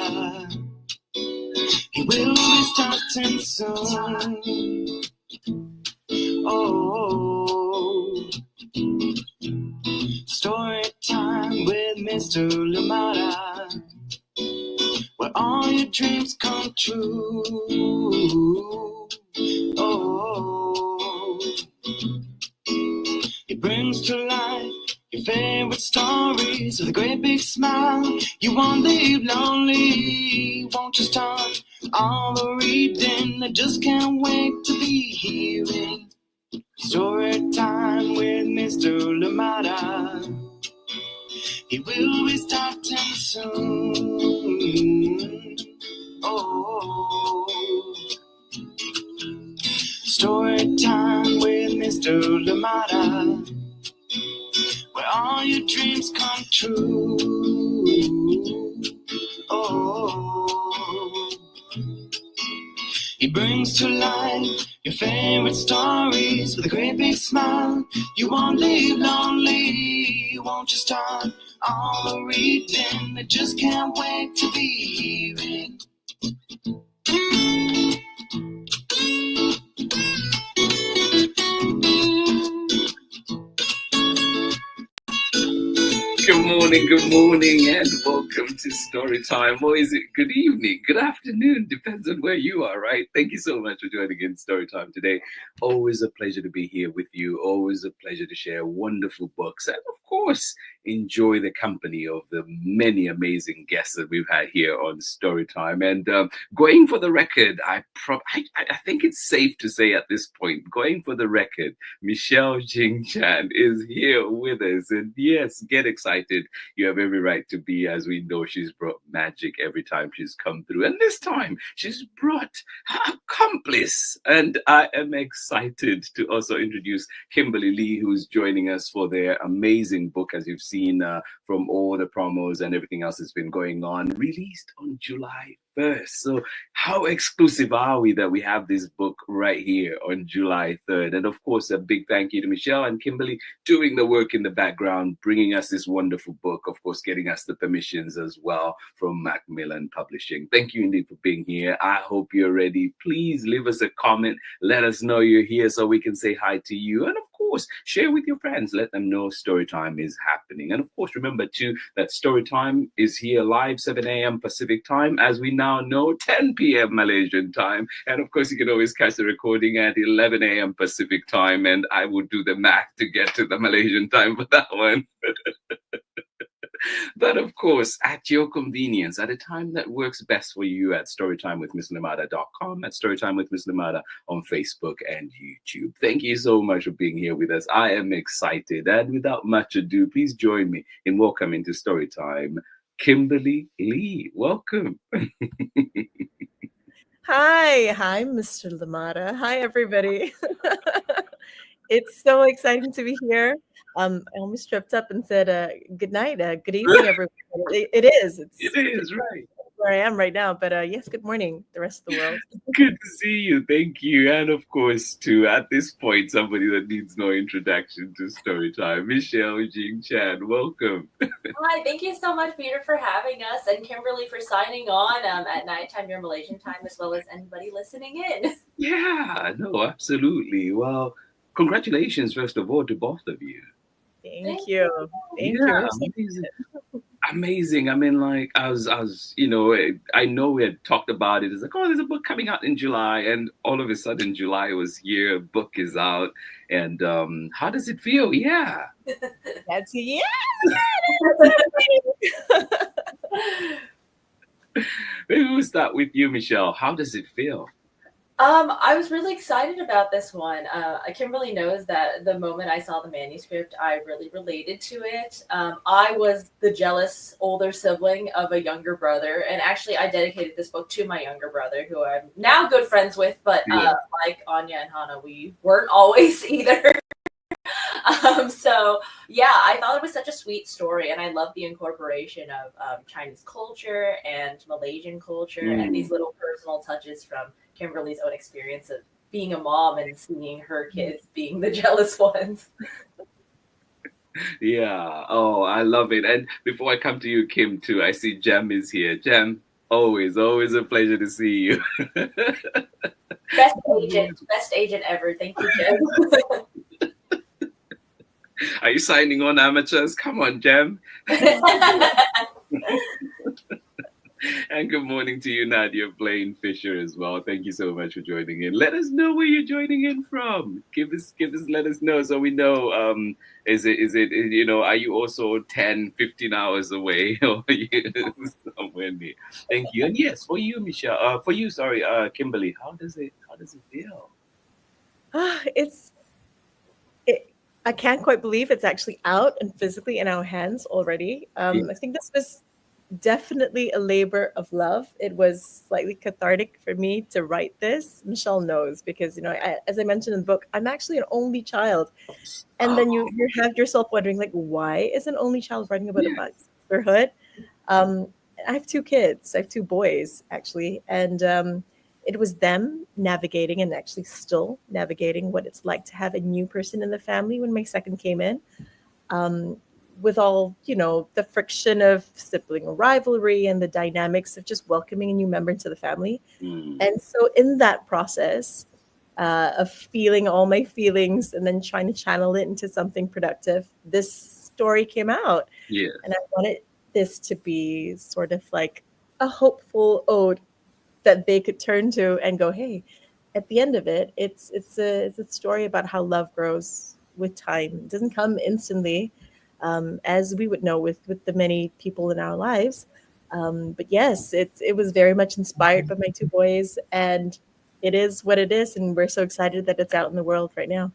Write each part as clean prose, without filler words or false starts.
Limata. He will be starting soon. Oh, story time with Mr. Limata, where all your dreams come true. Oh, he brings to life your favorite stories with a great big smile. You won't leave lonely, won't you start all the reading? I just can't wait to be hearing story time with Mr. Limata. He will be starting soon. Oh, story time with Mr. Limata, where all your dreams come true. Oh, he brings to life your favorite stories with a great big smile. You won't leave lonely, won't you start all the reading? I just can't wait to be hearing. Good morning, and welcome to Storytime. Or is it good evening, good afternoon? Depends on where you are, right? Thank you so much for joining in Storytime today. Always a pleasure to be here with you. Always a pleasure to share wonderful books, and of course, enjoy the company of the many amazing guests that we've had here on Storytime. And going for the record, I think it's safe to say at this point, going for the record, Michelle Jing Chan is here with us. And yes, get excited. You have every right to be, as we know she's brought magic every time she's come through. And this time, she's brought her accomplice. And I am excited to also introduce Kimberly Lee, who's joining us for their amazing book, as you've seen from all the promos and everything else that's been going on, released on July 1st. So how exclusive are we that we have this book right here on July 3rd? And of course, a big thank you to Michelle and Kimberly doing the work in the background, bringing us this wonderful book, of course, getting us the permissions as well from Macmillan Publishing. Thank you indeed for being here. I hope you're ready. Please leave us a comment. Let us know you're here so we can say hi to you. And of course, share with your friends. Let them know Storytime is happening. And of course, remember too that Storytime is here live 7 a.m. Pacific time, as we now know, 10 p.m. Malaysian time. And of course, you can always catch the recording at 11 a.m. Pacific time. And I will do the math to get to the Malaysian time for that one. But of course, at your convenience, at a time that works best for you, at storytimewithmisslimata.com, at storytimewithmisslimata on Facebook and YouTube. Thank you so much for being here with us. I am excited. And without much ado, please join me in welcoming to Storytime, Kimberly Lee. Welcome. Hi, Mr. Limata. Hi, everybody. It's so exciting to be here. I almost tripped up and said good night, good evening, everybody. It is. It is, right. Where I am right now, but yes, good morning, the rest of the world. Good to see you. Thank you. And of course, too, at this point, somebody that needs no introduction to Storytime, Michelle Jing Chan. Welcome. Hi, thank you so much, Peter, for having us, and Kimberly for signing on at nighttime, your Malaysian time, as well as anybody listening in. Yeah, no, absolutely. Well, congratulations, first of all, to both of you. Thank you. Thank you. Amazing. I mean, like, I was, you know, I know we had talked about it. It's like, oh, there's a book coming out in July, and all of a sudden, July was here. A book is out, and how does it feel? Yeah. That's yeah. Maybe we'll start with you, Michelle. How does it feel? I was really excited about this one. Kimberly knows that the moment I saw the manuscript, I really related to it. I was the jealous older sibling of a younger brother, and actually I dedicated this book to my younger brother, who I'm now good friends with, but like Anya and Hana, we weren't always either. So yeah, I thought it was such a sweet story, and I love the incorporation of Chinese culture and Malaysian culture and these little personal touches from Kimberly's own experience of being a mom and seeing her kids being the jealous ones. Yeah. Oh, I love it. And before I come to you, Kim, too, I see Jem is here. Jem, Always a pleasure to see you. Best agent ever. Thank you, Jim. Are you signing on, amateurs? Come on, Jem. And good morning to you, Nadia Blaine Fisher, as well. Thank you so much for joining in. Let us know where you're joining in from. Let us know so we know. Is it, are you also 10, 15 hours away or are you somewhere near? Thank you. And yes, for you, Michelle, Kimberly, how does it feel? I can't quite believe it's actually out and physically in our hands already. I think this was definitely a labor of love. It was slightly cathartic for me to write this. Michelle knows because, as I mentioned in the book, I'm actually an only child. And then you have yourself wondering, like, why is an only child writing about sisterhood? I have two kids. I have two boys, actually. And it was them navigating and actually still navigating what it's like to have a new person in the family when my second came in. With all, the friction of sibling rivalry and the dynamics of just welcoming a new member into the family. And so in that process of feeling all my feelings and then trying to channel it into something productive, this story came out. Yeah. And I wanted this to be sort of like a hopeful ode that they could turn to and go, hey, at the end of it, it's a story about how love grows with time. It doesn't come instantly. As we would know with the many people in our lives. But yes, it was very much inspired by my two boys, and it is what it is, and we're so excited that it's out in the world right now.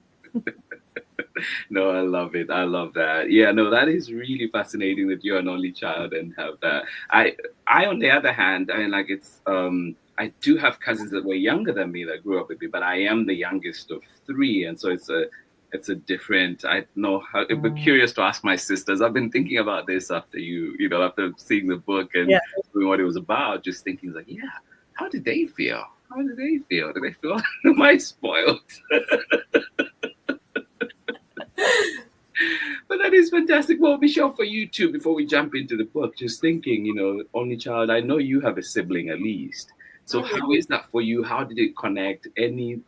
No, I love it. I love that. Yeah, no, that is really fascinating that you're an only child and have that. I on the other hand, I mean, like I do have cousins that were younger than me that grew up with me, but I am the youngest of three, and so it's a different. I know how. I'm curious to ask my sisters. I've been thinking about this after after seeing the book and knowing what it was about. Just thinking like, how did they feel? How did they feel? Did they feel am I spoiled? But that is fantastic. Well, Michelle, for you too. Before we jump into the book, just thinking, only child. I know you have a sibling at least. So how is that for you? How did it connect? Any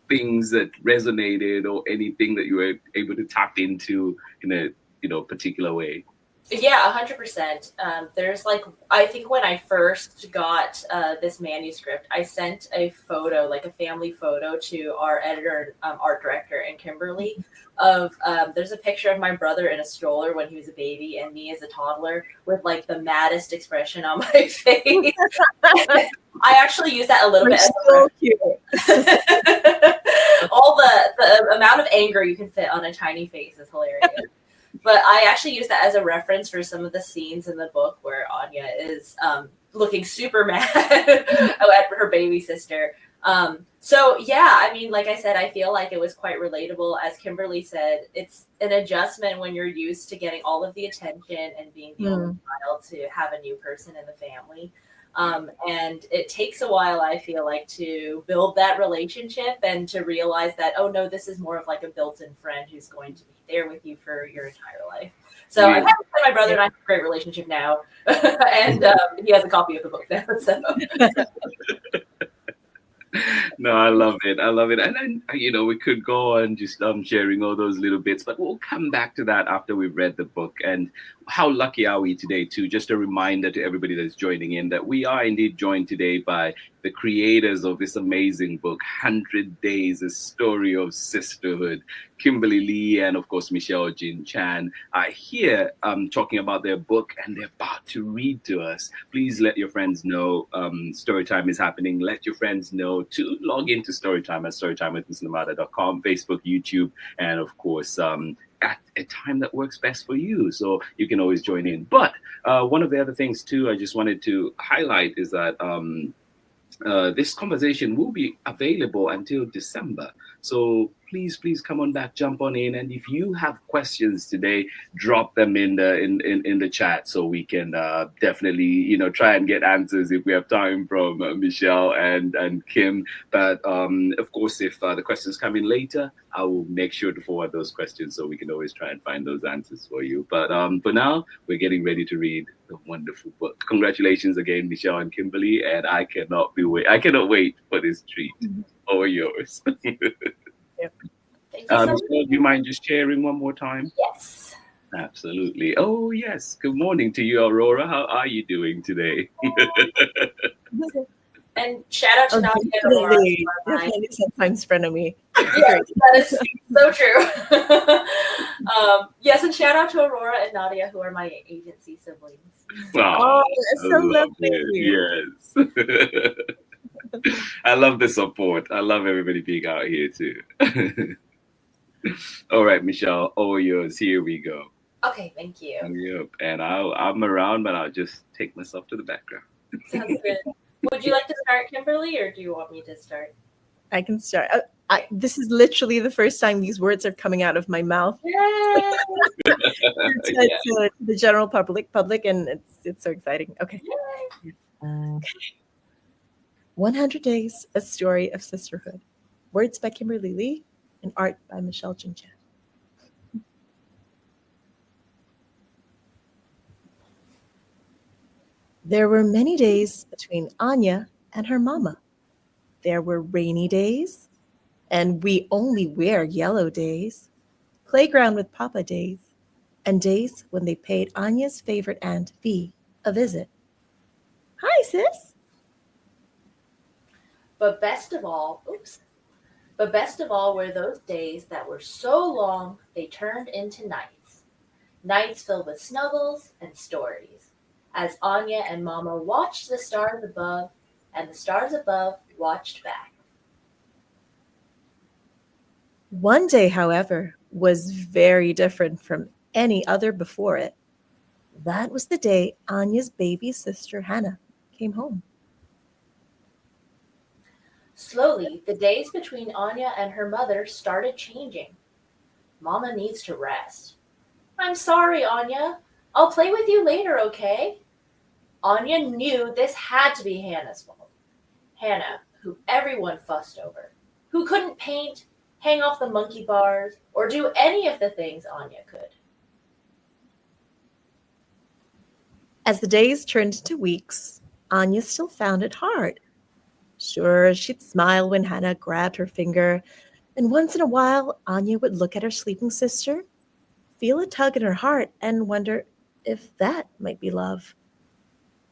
things that resonated or anything that you were able to tap into in a particular way? Yeah, 100%. There's I think when I first got this manuscript, I sent a photo, like a family photo, to our editor and art director and Kimberly of there's a picture of my brother in a stroller when he was a baby and me as a toddler with like the maddest expression on my face. I actually use that a little bit. So cute. All the amount of anger you can fit on a tiny face is hilarious. But I actually use that as a reference for some of the scenes in the book where Anya is looking super mad at her baby sister. So yeah, I mean, like I said, I feel like it was quite relatable. As Kimberly said, it's an adjustment when you're used to getting all of the attention and being the only child to have a new person in the family. And it takes a while, I feel like, to build that relationship and to realize that, oh no, this is more of like a built-in friend who's going to be there with you for your entire life. So I have my brother and I have a great relationship now, and he has a copy of the book now. So. No, I love it. And then, we could go on just sharing all those little bits, but we'll come back to that after we've read the book. And how lucky are we today, too? Just a reminder to everybody that's joining in that we are indeed joined today by the creators of this amazing book, 100 Days, A Story of Sisterhood. Kimberly Lee and, of course, Michelle Jing Chan are here talking about their book, and they're about to read to us. Please let your friends know Storytime is happening. Let your friends know to log into Storytime at storytimewithmrlimata.com, Facebook, YouTube, and, of course, at a time that works best for you. So you can always join in. But one of the other things, too, I just wanted to highlight is that this conversation will be available until December. So please come on back, jump on in. And if you have questions today, drop them in the chat so we can definitely try and get answers if we have time from Michelle and Kim. But of course, if the questions come in later, I will make sure to forward those questions so we can always try and find those answers for you. But for now, we're getting ready to read the wonderful book. Congratulations again, Michelle and Kimberly, and I cannot wait for this treat. All yours. Thank you so much. Michelle, do you mind just sharing one more time? Yes. Absolutely. Oh, yes. Good morning to you, Aurora. How are you doing today? And shout out to Nadia and Aurora. Definitely. Definitely sometimes frenemy. Yes, that is so true. Yes, and shout out to Aurora and Nadia, who are my agency siblings. Oh, that's so lovely. Yes. I love the support. I love everybody being out here too. All right, Michelle, all yours. Here we go. Okay, thank you. Yep. And I'm around, but I'll just take myself to the background. Sounds good. Would you like to start, Kimberly, or do you want me to start? I can start. This is literally the first time these words are coming out of my mouth Yay! to the general public, and it's so exciting. Okay. 100 Days, A Story of Sisterhood. Words by Kimberly Lee and art by Michelle Jing Chan. There were many days between Anya and her mama. There were rainy days, and we only wear yellow days, playground with Papa days, and days when they paid Anya's favorite aunt, V, a visit. Hi, sis. But best of all were those days that were so long they turned into nights. Nights filled with snuggles and stories, as Anya and Mama watched the stars above, and the stars above watched back. One day, however, was very different from any other before it. That was the day Anya's baby sister, Hana, came home. Slowly, the days between Anya and her mother started changing. Mama needs to rest. I'm sorry, Anya. I'll play with you later, okay? Anya knew this had to be Hannah's fault. Hana, who everyone fussed over, who couldn't paint, hang off the monkey bars, or do any of the things Anya could. As the days turned into weeks, Anya still found it hard. Sure, she'd smile when Hana grabbed her finger, and once in a while, Anya would look at her sleeping sister, feel a tug in her heart, and wonder if that might be love.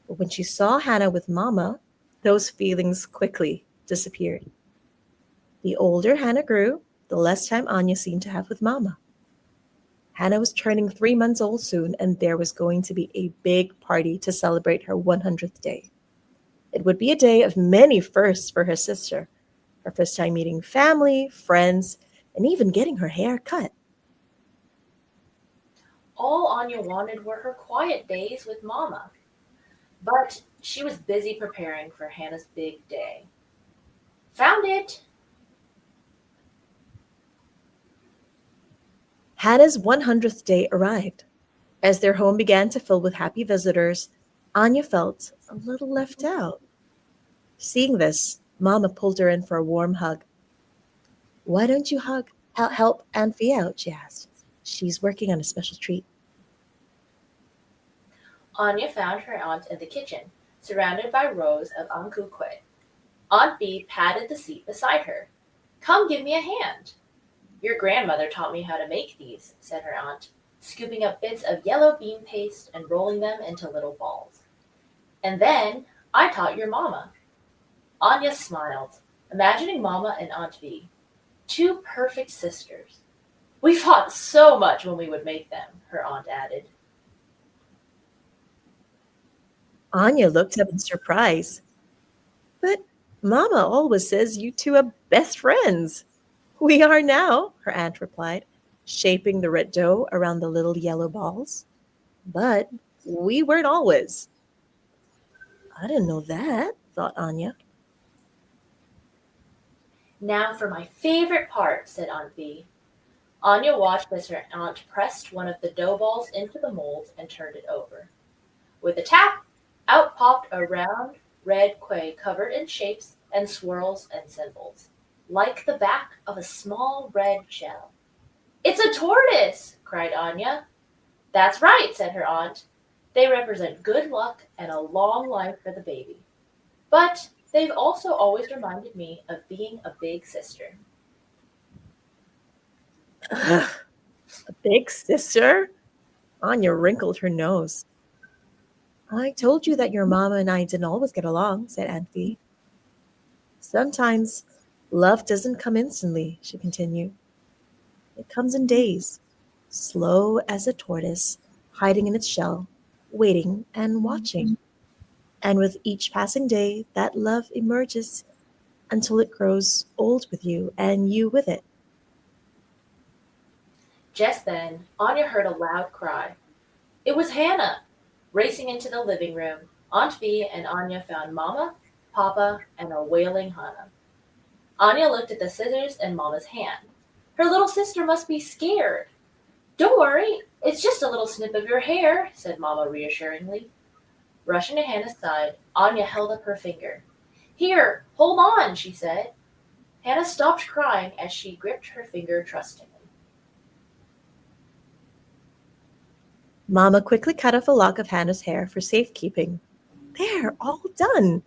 But when she saw Hana with Mama, those feelings quickly disappeared. The older Hana grew, the less time Anya seemed to have with Mama. Hana was turning 3 months old soon, and there was going to be a big party to celebrate her 100th day. It would be a day of many firsts for her sister. Her first time meeting family, friends, and even getting her hair cut. All Anya wanted were her quiet days with Mama. But she was busy preparing for Hannah's big day. Found it! Hannah's 100th day arrived. As their home began to fill with happy visitors, Anya felt a little left out. Seeing this, Mama pulled her in for a warm hug. Why don't you help Aunt V out, she asked. She's working on a special treat. Anya found her aunt in the kitchen, surrounded by rows of angkukwe. Aunt V patted the seat beside her. Come give me a hand. Your grandmother taught me how to make these, said her aunt, scooping up bits of yellow bean paste and rolling them into little balls. And then I taught your mama. Anya smiled, imagining Mama and Aunt V, two perfect sisters. We fought so much when we would make them, her aunt added. Anya looked up in surprise. But Mama always says you two are best friends. We are now, her aunt replied, shaping the red dough around the little yellow balls. But we weren't always. I didn't know that, thought Anya. Now for my favorite part, said Aunt V. Anya watched as her aunt pressed one of the dough balls into the mold and turned it over. With a tap, out popped a round red quay covered in shapes and swirls and symbols, like the back of a small red shell. It's a tortoise, cried Anya. That's right, said her aunt. They represent good luck and a long life for the baby. But they've also always reminded me of being a big sister. A big sister? Anya wrinkled her nose. I told you that your mama and I didn't always get along, said Aunt V. Sometimes love doesn't come instantly, she continued. It comes in days, slow as a tortoise, hiding in its shell, waiting and watching. And with each passing day, that love emerges until it grows old with you and you with it. Just then, Anya heard a loud cry. It was Hana. Racing into the living room, Aunt V and Anya found Mama, Papa, and a wailing Hana. Anya looked at the scissors in Mama's hand. Her little sister must be scared. Don't worry, it's just a little snip of your hair, said Mama reassuringly. Rushing to Hannah's side, Anya held up her finger. Here, hold on, she said. Hannah stopped crying as she gripped her finger trustingly. Mama quickly cut off a lock of Hannah's hair for safekeeping. There, all done.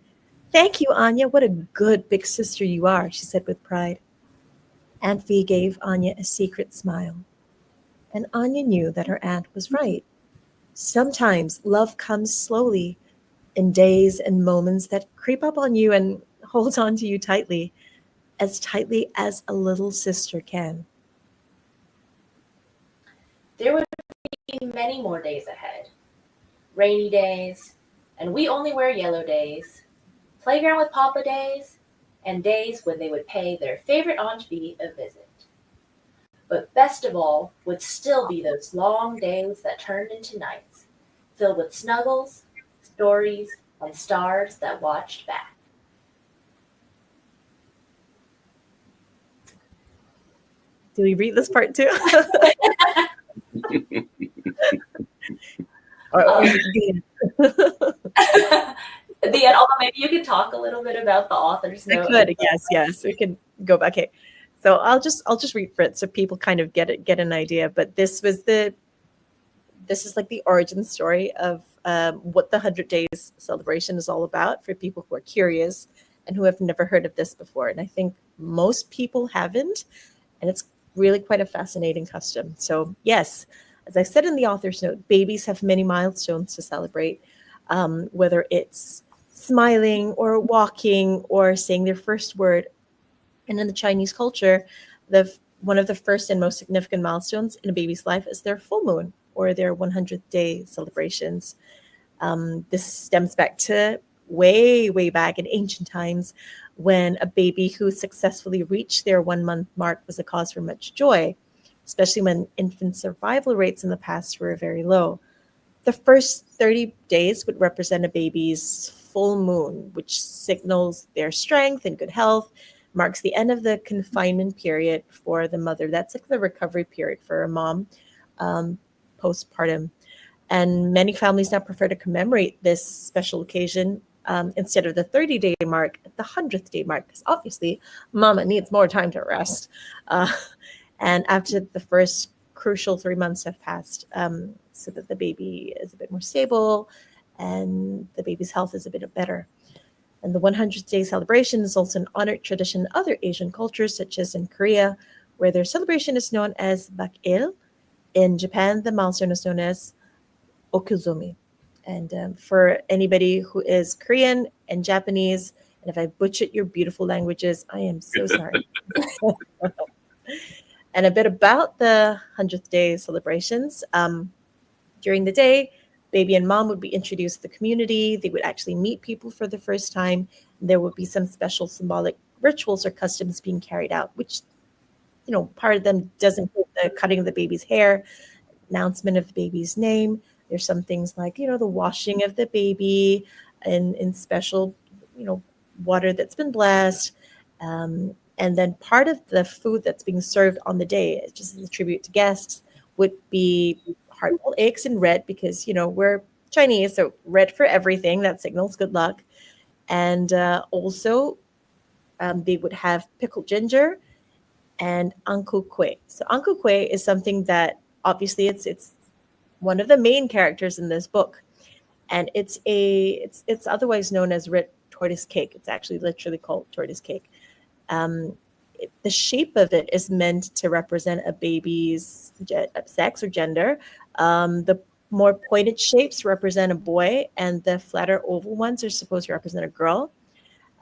Thank you, Anya. What a good big sister you are, she said with pride. Aunt V gave Anya a secret smile. And Anya knew that her aunt was right. Sometimes love comes slowly, in days and moments that creep up on you and hold on to you tightly as a little sister can. There would be many more days ahead. Rainy days, and we only wear yellow days, playground with Papa days, and days when they would pay their favorite Aunt V a visit. But best of all would still be those long days that turned into nights, filled with snuggles, stories, and stars that watched back. Do we read this part too? Or the The end, although maybe you could talk a little bit about the author's I note. could, yes, we can go back. Okay, so I'll just read for it so people kind of get an idea. But this is like the origin story of what the 100 Days celebration is all about for people who are curious and who have never heard of this before. And I think most people haven't, and it's really quite a fascinating custom. So yes, as I said in the author's note, babies have many milestones to celebrate, whether it's smiling or walking or saying their first word. And in the Chinese culture, the one of the first and most significant milestones in a baby's life is their full moon or their 100th day celebrations. This stems back to way back in ancient times when a baby who successfully reached their 1 month mark was a cause for much joy, especially when infant survival rates in the past were very low. The first 30 days would represent a baby's full moon, which signals their strength and good health, marks the end of the confinement period for the mother. That's like the recovery period for a mom postpartum. And many families now prefer to commemorate this special occasion instead of the 30-day mark at the 100th day mark, because obviously mama needs more time to rest. And after the first crucial 3 months have passed, so that the baby is a bit more stable and the baby's health is a bit better. And the 100th day celebration is also an honored tradition in other Asian cultures, such as in Korea, where their celebration is known as Bakil. In Japan, the milestone is known as Okuzumi. And for anybody who is Korean and Japanese, and if I butchered your beautiful languages, I am so sorry. And a bit about the 100th day celebrations. During the day, baby and mom would be introduced to the community. They would actually meet people for the first time. There would be some special symbolic rituals or customs being carried out, which, part of them does include the cutting of the baby's hair, announcement of the baby's name. There's some things like, the washing of the baby in special, water that's been blessed. And then part of the food that's being served on the day, just as a tribute to guests, would be hard-boiled eggs in red because, we're Chinese, so red for everything. That signals good luck. And also, they would have pickled ginger and Uncle Kue. So Uncle Kue is something that obviously it's one of the main characters in this book, and it's otherwise known as red tortoise cake. It's actually literally called tortoise cake. The shape of it is meant to represent a baby's sex or gender. The more pointed shapes represent a boy, and the flatter oval ones are supposed to represent a girl.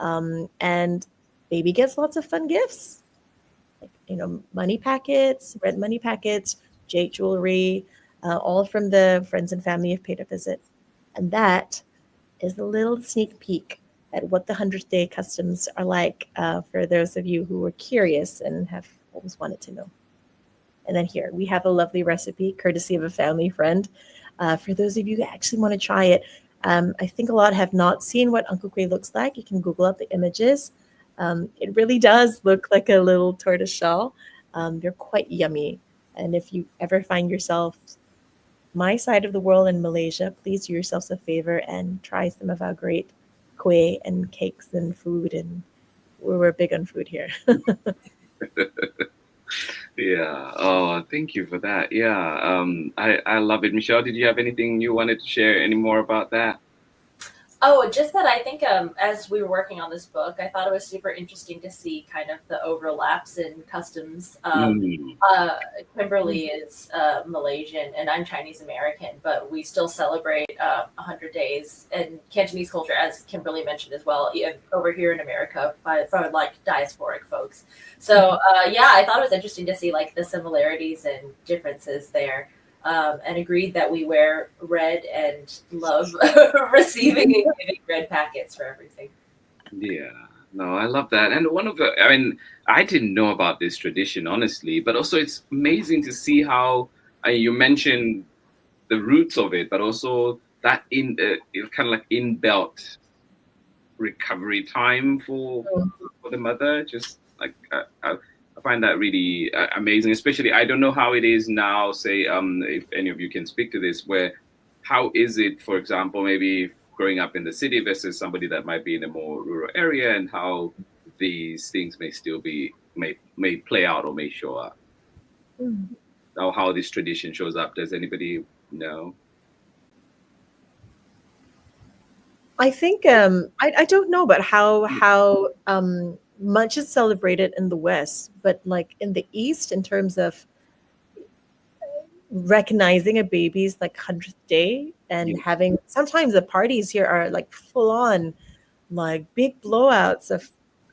And baby gets lots of fun gifts, like money packets, red money packets, jade jewelry, all from the friends and family have paid a visit. And that is a little sneak peek at what the 100th day customs are like, for those of you who are curious and have always wanted to know. And then here we have a lovely recipe courtesy of a family friend. For those of you who actually want to try it, I think a lot have not seen what Uncle Kue looks like. You can Google up the images. It really does look like a little tortoise shell. They're quite yummy. And if you ever find yourself my side of the world in Malaysia, please do yourselves a favor and try some of our great kue and cakes and food. And we're big on food here. Yeah. Oh, thank you for that. Yeah. I love it. Michelle, did you have anything you wanted to share any more about that? Oh, just that I think as we were working on this book, I thought it was super interesting to see kind of the overlaps in customs. Kimberly is Malaysian and I'm Chinese American, but we still celebrate 100 days in Cantonese culture, as Kimberly mentioned as well, over here in America for like diasporic folks. So yeah, I thought it was interesting to see like the similarities and differences there. And agreed that we wear red and love receiving and giving red packets for everything. Yeah, no, I love that. And I didn't know about this tradition, honestly, but also it's amazing to see how you mentioned the roots of it, but also that it's kind of like inbuilt recovery time for the mother. Just like I find that really amazing, especially I don't know how it is now, say, if any of you can speak to this, how is it, for example, maybe growing up in the city versus somebody that might be in a more rural area, and how these things may still may play out or may show up. Or how this tradition shows up. Does anybody know? I think I don't know about how much is celebrated in the West, but like in the East, in terms of recognizing a baby's like 100th day and having, sometimes the parties here are like full on, like big blowouts of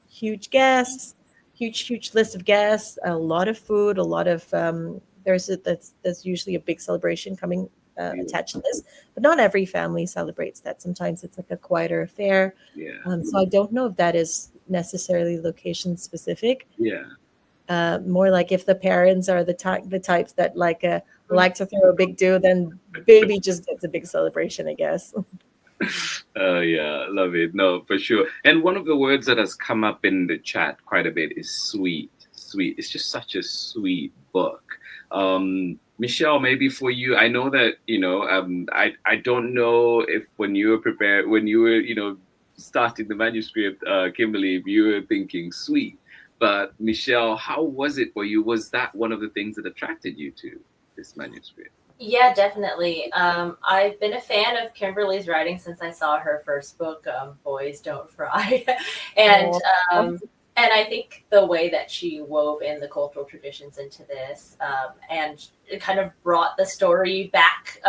huge guests, huge list of guests, a lot of food, a lot of there's usually a big celebration coming attached to this, but not every family celebrates that. Sometimes it's like a quieter affair. So I don't know if that is necessarily location specific. More like if the parents are the types that like to throw a big do, then baby just gets a big celebration, I guess. Yeah, love it. No, for sure. And one of the words that has come up in the chat quite a bit is sweet. It's just such a sweet book. Michelle, maybe for you, I know that, I don't know if when you were starting the manuscript, Kimberly, if you were thinking sweet, but Michelle, how was it for you? Was that one of the things that attracted you to this manuscript? Yeah, definitely. I've been a fan of Kimberly's writing since I saw her first book, Boys Don't Fry. And I think the way that she wove in the cultural traditions into this, and it kind of brought the story back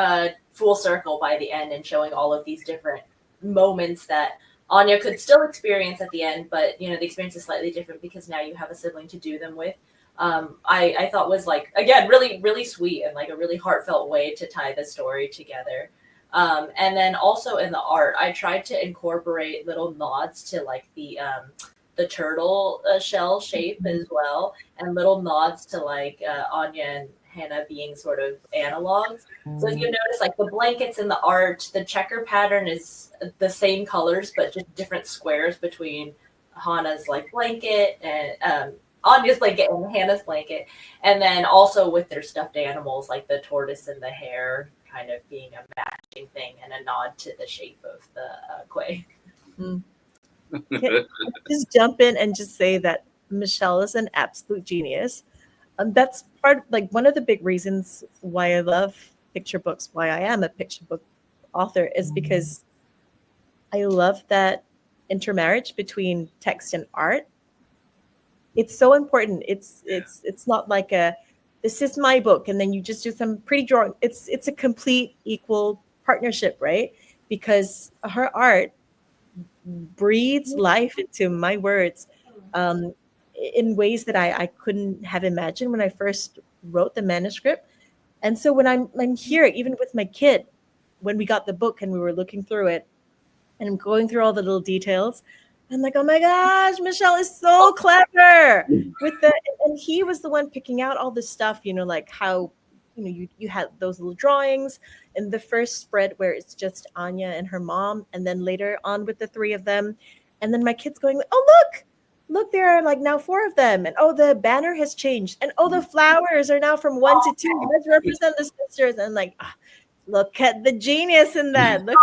full circle by the end, and showing all of these different moments that Anya could still experience at the end, but the experience is slightly different because now you have a sibling to do them with. I thought was like, again, really, really sweet and like a really heartfelt way to tie the story together. And then also in the art, I tried to incorporate little nods to like the turtle shell shape as well, and little nods to like Anya and Hana being sort of analogs. So if you notice, like the blankets in the art, the checker pattern is the same colors, but just different squares between Hana's like blanket and Anya's blanket and Hannah's blanket, and then also with their stuffed animals like the tortoise and the hare kind of being a matching thing and a nod to the shape of the quay. Can I just jump in and just say that Michelle is an absolute genius. That's part like one of the big reasons why I love picture books, why I am a picture book author, is because I love that intermarriage between text and art. It's so important. It's not like a this is my book and then you just do some pretty drawing. It's a complete equal partnership, right? Because her art breathes life into my words in ways that I couldn't have imagined when I first wrote the manuscript. And so when I'm here, even with my kid, when we got the book and we were looking through it and I'm going through all the little details, I'm like, oh my gosh, Michelle is so clever with the, and he was the one picking out all this stuff, like how, you had those little drawings in the first spread where it's just Anya and her mom, and then later on with the three of them. And then my kid's going, oh, look, there are like now four of them. And oh, the banner has changed. And oh, the flowers are now from 1 to 2. Let's represent the sisters. And like, look at the genius in that. Look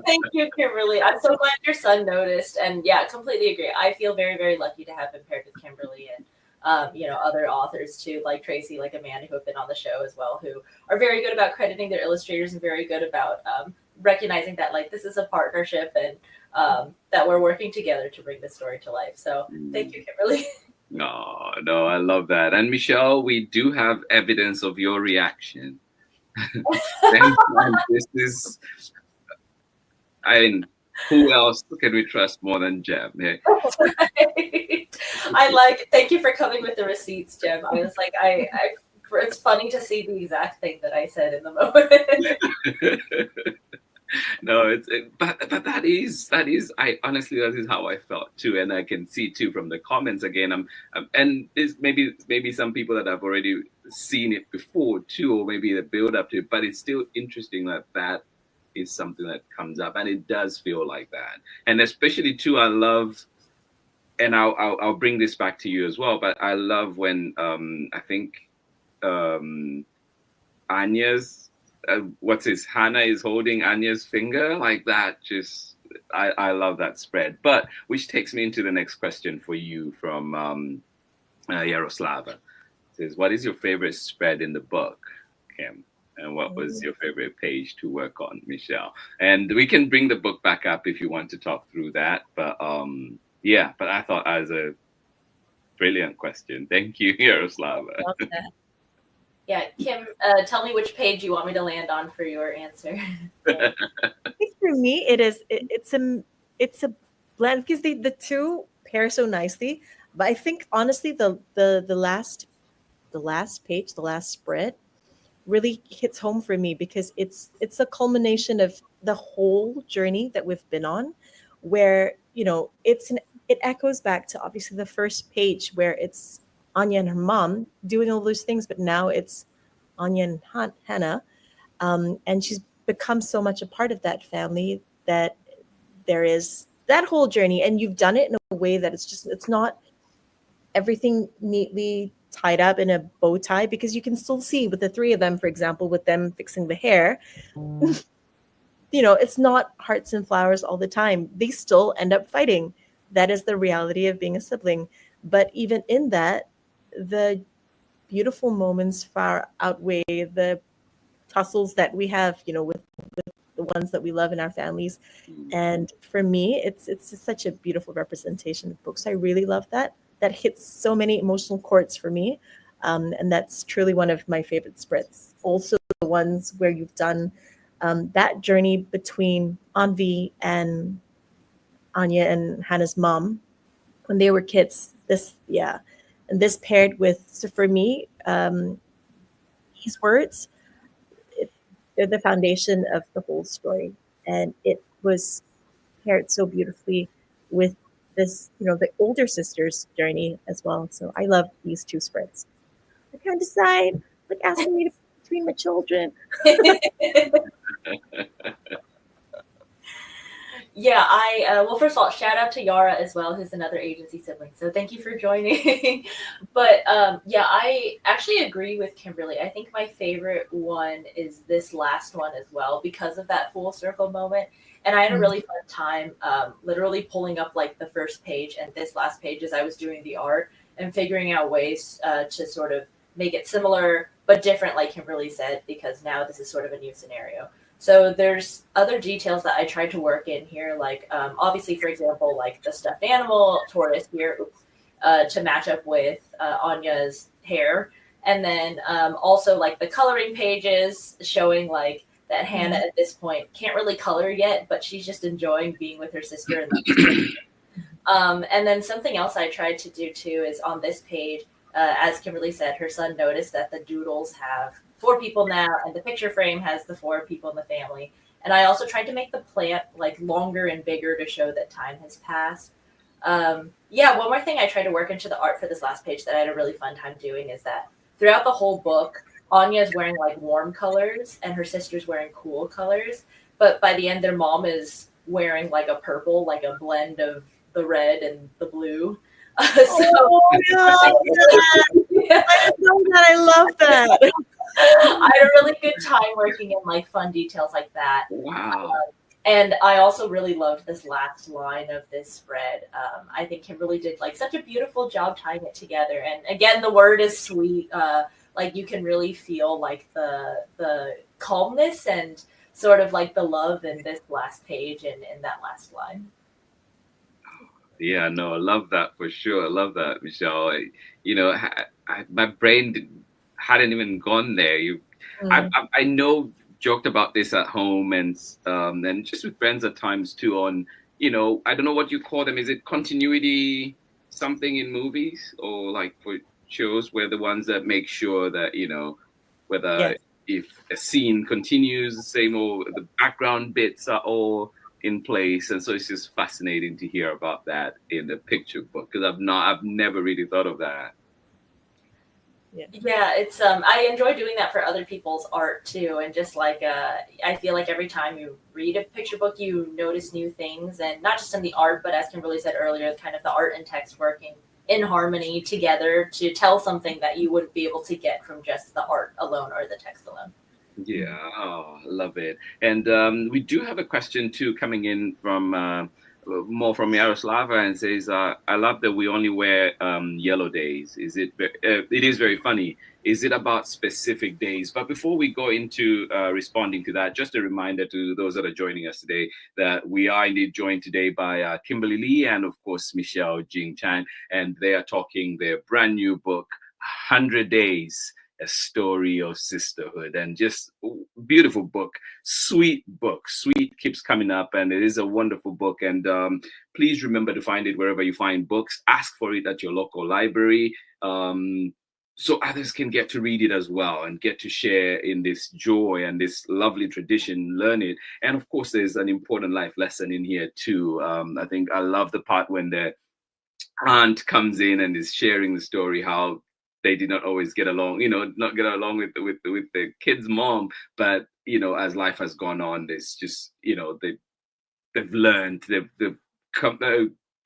Thank you, Kimberly. I'm so glad your son noticed. And yeah, completely agree. I feel very, very lucky to have been paired with Kimberly and other authors too, like Tracy, like Amanda, who have been on the show as well, who are very good about crediting their illustrators and very good about recognizing that like this is a partnership and that we're working together to bring this story to life. So thank you, Kimberly. No, I love that. And Michelle, we do have evidence of your reaction. And this is, who else can we trust more than Jem? Yeah. Thank you for coming with the receipts, Jem. I was like, it's funny to see the exact thing that I said in the moment. No, but that is I honestly, that is how I felt too, and I can see too from the comments again. And this maybe some people that have already seen it before too, or maybe the build up to it, but it's still interesting that is something that comes up, and it does feel like that. And especially too, I love, and I'll bring this back to you as well, but I love when I think Anya's Hana is holding Anya's finger like that. Just I love that spread. But which takes me into the next question for you from Yaroslava. It says, what is your favorite spread in the book, Kim? And what was your favorite page to work on, Michelle? And we can bring the book back up if you want to talk through that. But but I thought that was a brilliant question. Thank you, Yaroslava. Yeah, Kim, tell me which page you want me to land on for your answer. I think for me, it's a blend because the two pair so nicely. But I think honestly, the last page, the last spread, really hits home for me because it's a culmination of the whole journey that we've been on, where it echoes back to obviously the first page where it's Anya and her mom doing all those things, but now it's Anya and Hana, and she's become so much a part of that family that there is that whole journey, and you've done it in a way that it's not everything neatly tied up in a bow tie, because you can still see with the three of them, for example, with them fixing the hair, it's not hearts and flowers all the time. They still end up fighting. That is the reality of being a sibling. But even in that, the beautiful moments far outweigh the tussles that we have, with the ones that we love in our families. And for me, it's such a beautiful representation of books. I really love that hits so many emotional chords for me. And that's truly one of my favorite spreads. Also the ones where you've done that journey between Anvi and Anya and Hannah's mom when they were kids. And this paired with, so for me, these words, they're the foundation of the whole story. And it was paired so beautifully with this, the older sister's journey as well. So I love these two spreads. I can't decide, like asking me to pick between my children. Yeah, well, first of all, shout out to Yara as well, who's another agency sibling. So thank you for joining. But yeah, I actually agree with Kimberly. I think my favorite one is this last one as well because of that full circle moment. And I had a really fun time literally pulling up like the first page and this last page as I was doing the art and figuring out ways to sort of make it similar but different, like Kimberly said, because now this is sort of a new scenario. So there's other details that I tried to work in here, like obviously, for example, like the stuffed animal tortoise here to match up with Anya's hair. And then also like the coloring pages showing like that Hana at this point can't really color yet, but she's just enjoying being with her sister. And then something else I tried to do too is on this page, as Kimberly said, her son noticed that the doodles have 4 people now, and the picture frame has the 4 people in the family. And I also tried to make the plant like longer and bigger to show that time has passed. Yeah, one more thing I tried to work into the art for this last page that I had a really fun time doing is that throughout the whole book, Anya is wearing like warm colors and her sister's wearing cool colors. But by the end, their mom is wearing like a purple, like a blend of the red and the blue. Oh, I love that. Yeah. I know that. I love that. I had a really good time working in like fun details like that. Wow. And I also really loved this last line of this spread. I think Kimberly did like such a beautiful job tying it together. And again, the word is sweet. Like you can really feel like the calmness and sort of like the love in this last page and in that last line. Yeah, no, I love that for sure. I love that, Michelle. My brain hadn't even gone there. I know joked about this at home and just with friends at times too. On I don't know what you call them. Is it continuity something in movies or like for shows? Where the ones that make sure that whether Yes. if a scene continues the same or the background bits are all in place, and so it's just fascinating to hear about that in the picture book because I've never really thought of that. Yeah, it's I enjoy doing that for other people's art too, and just like I feel like every time you read a picture book, you notice new things, and not just in the art, but as Kimberly said earlier, kind of the art and text working in harmony together to tell something that you wouldn't be able to get from just the art alone or the text alone. Yeah, oh, love it. And we do have a question too coming in from more from Yaroslava and says, "I love that we only wear yellow days. Is it? It is very funny. Is it about specific days?" But before we go into responding to that, just a reminder to those that are joining us today that we are indeed joined today by Kimberly Lee and of course Michelle Jing Chan, and they are talking their brand new book, 100 Days. A Story of Sisterhood, and just beautiful book, sweet keeps coming up, and it is a wonderful book. And please remember to find it wherever you find books. Ask for it at your local library, so others can get to read it as well and get to share in this joy and this lovely tradition, learn it. And of course, there's an important life lesson in here too. I think I love the part when the aunt comes in and is sharing the story how they did not always get along, not get along with the kid's mom, but as life has gone on, there's just they've learned, they've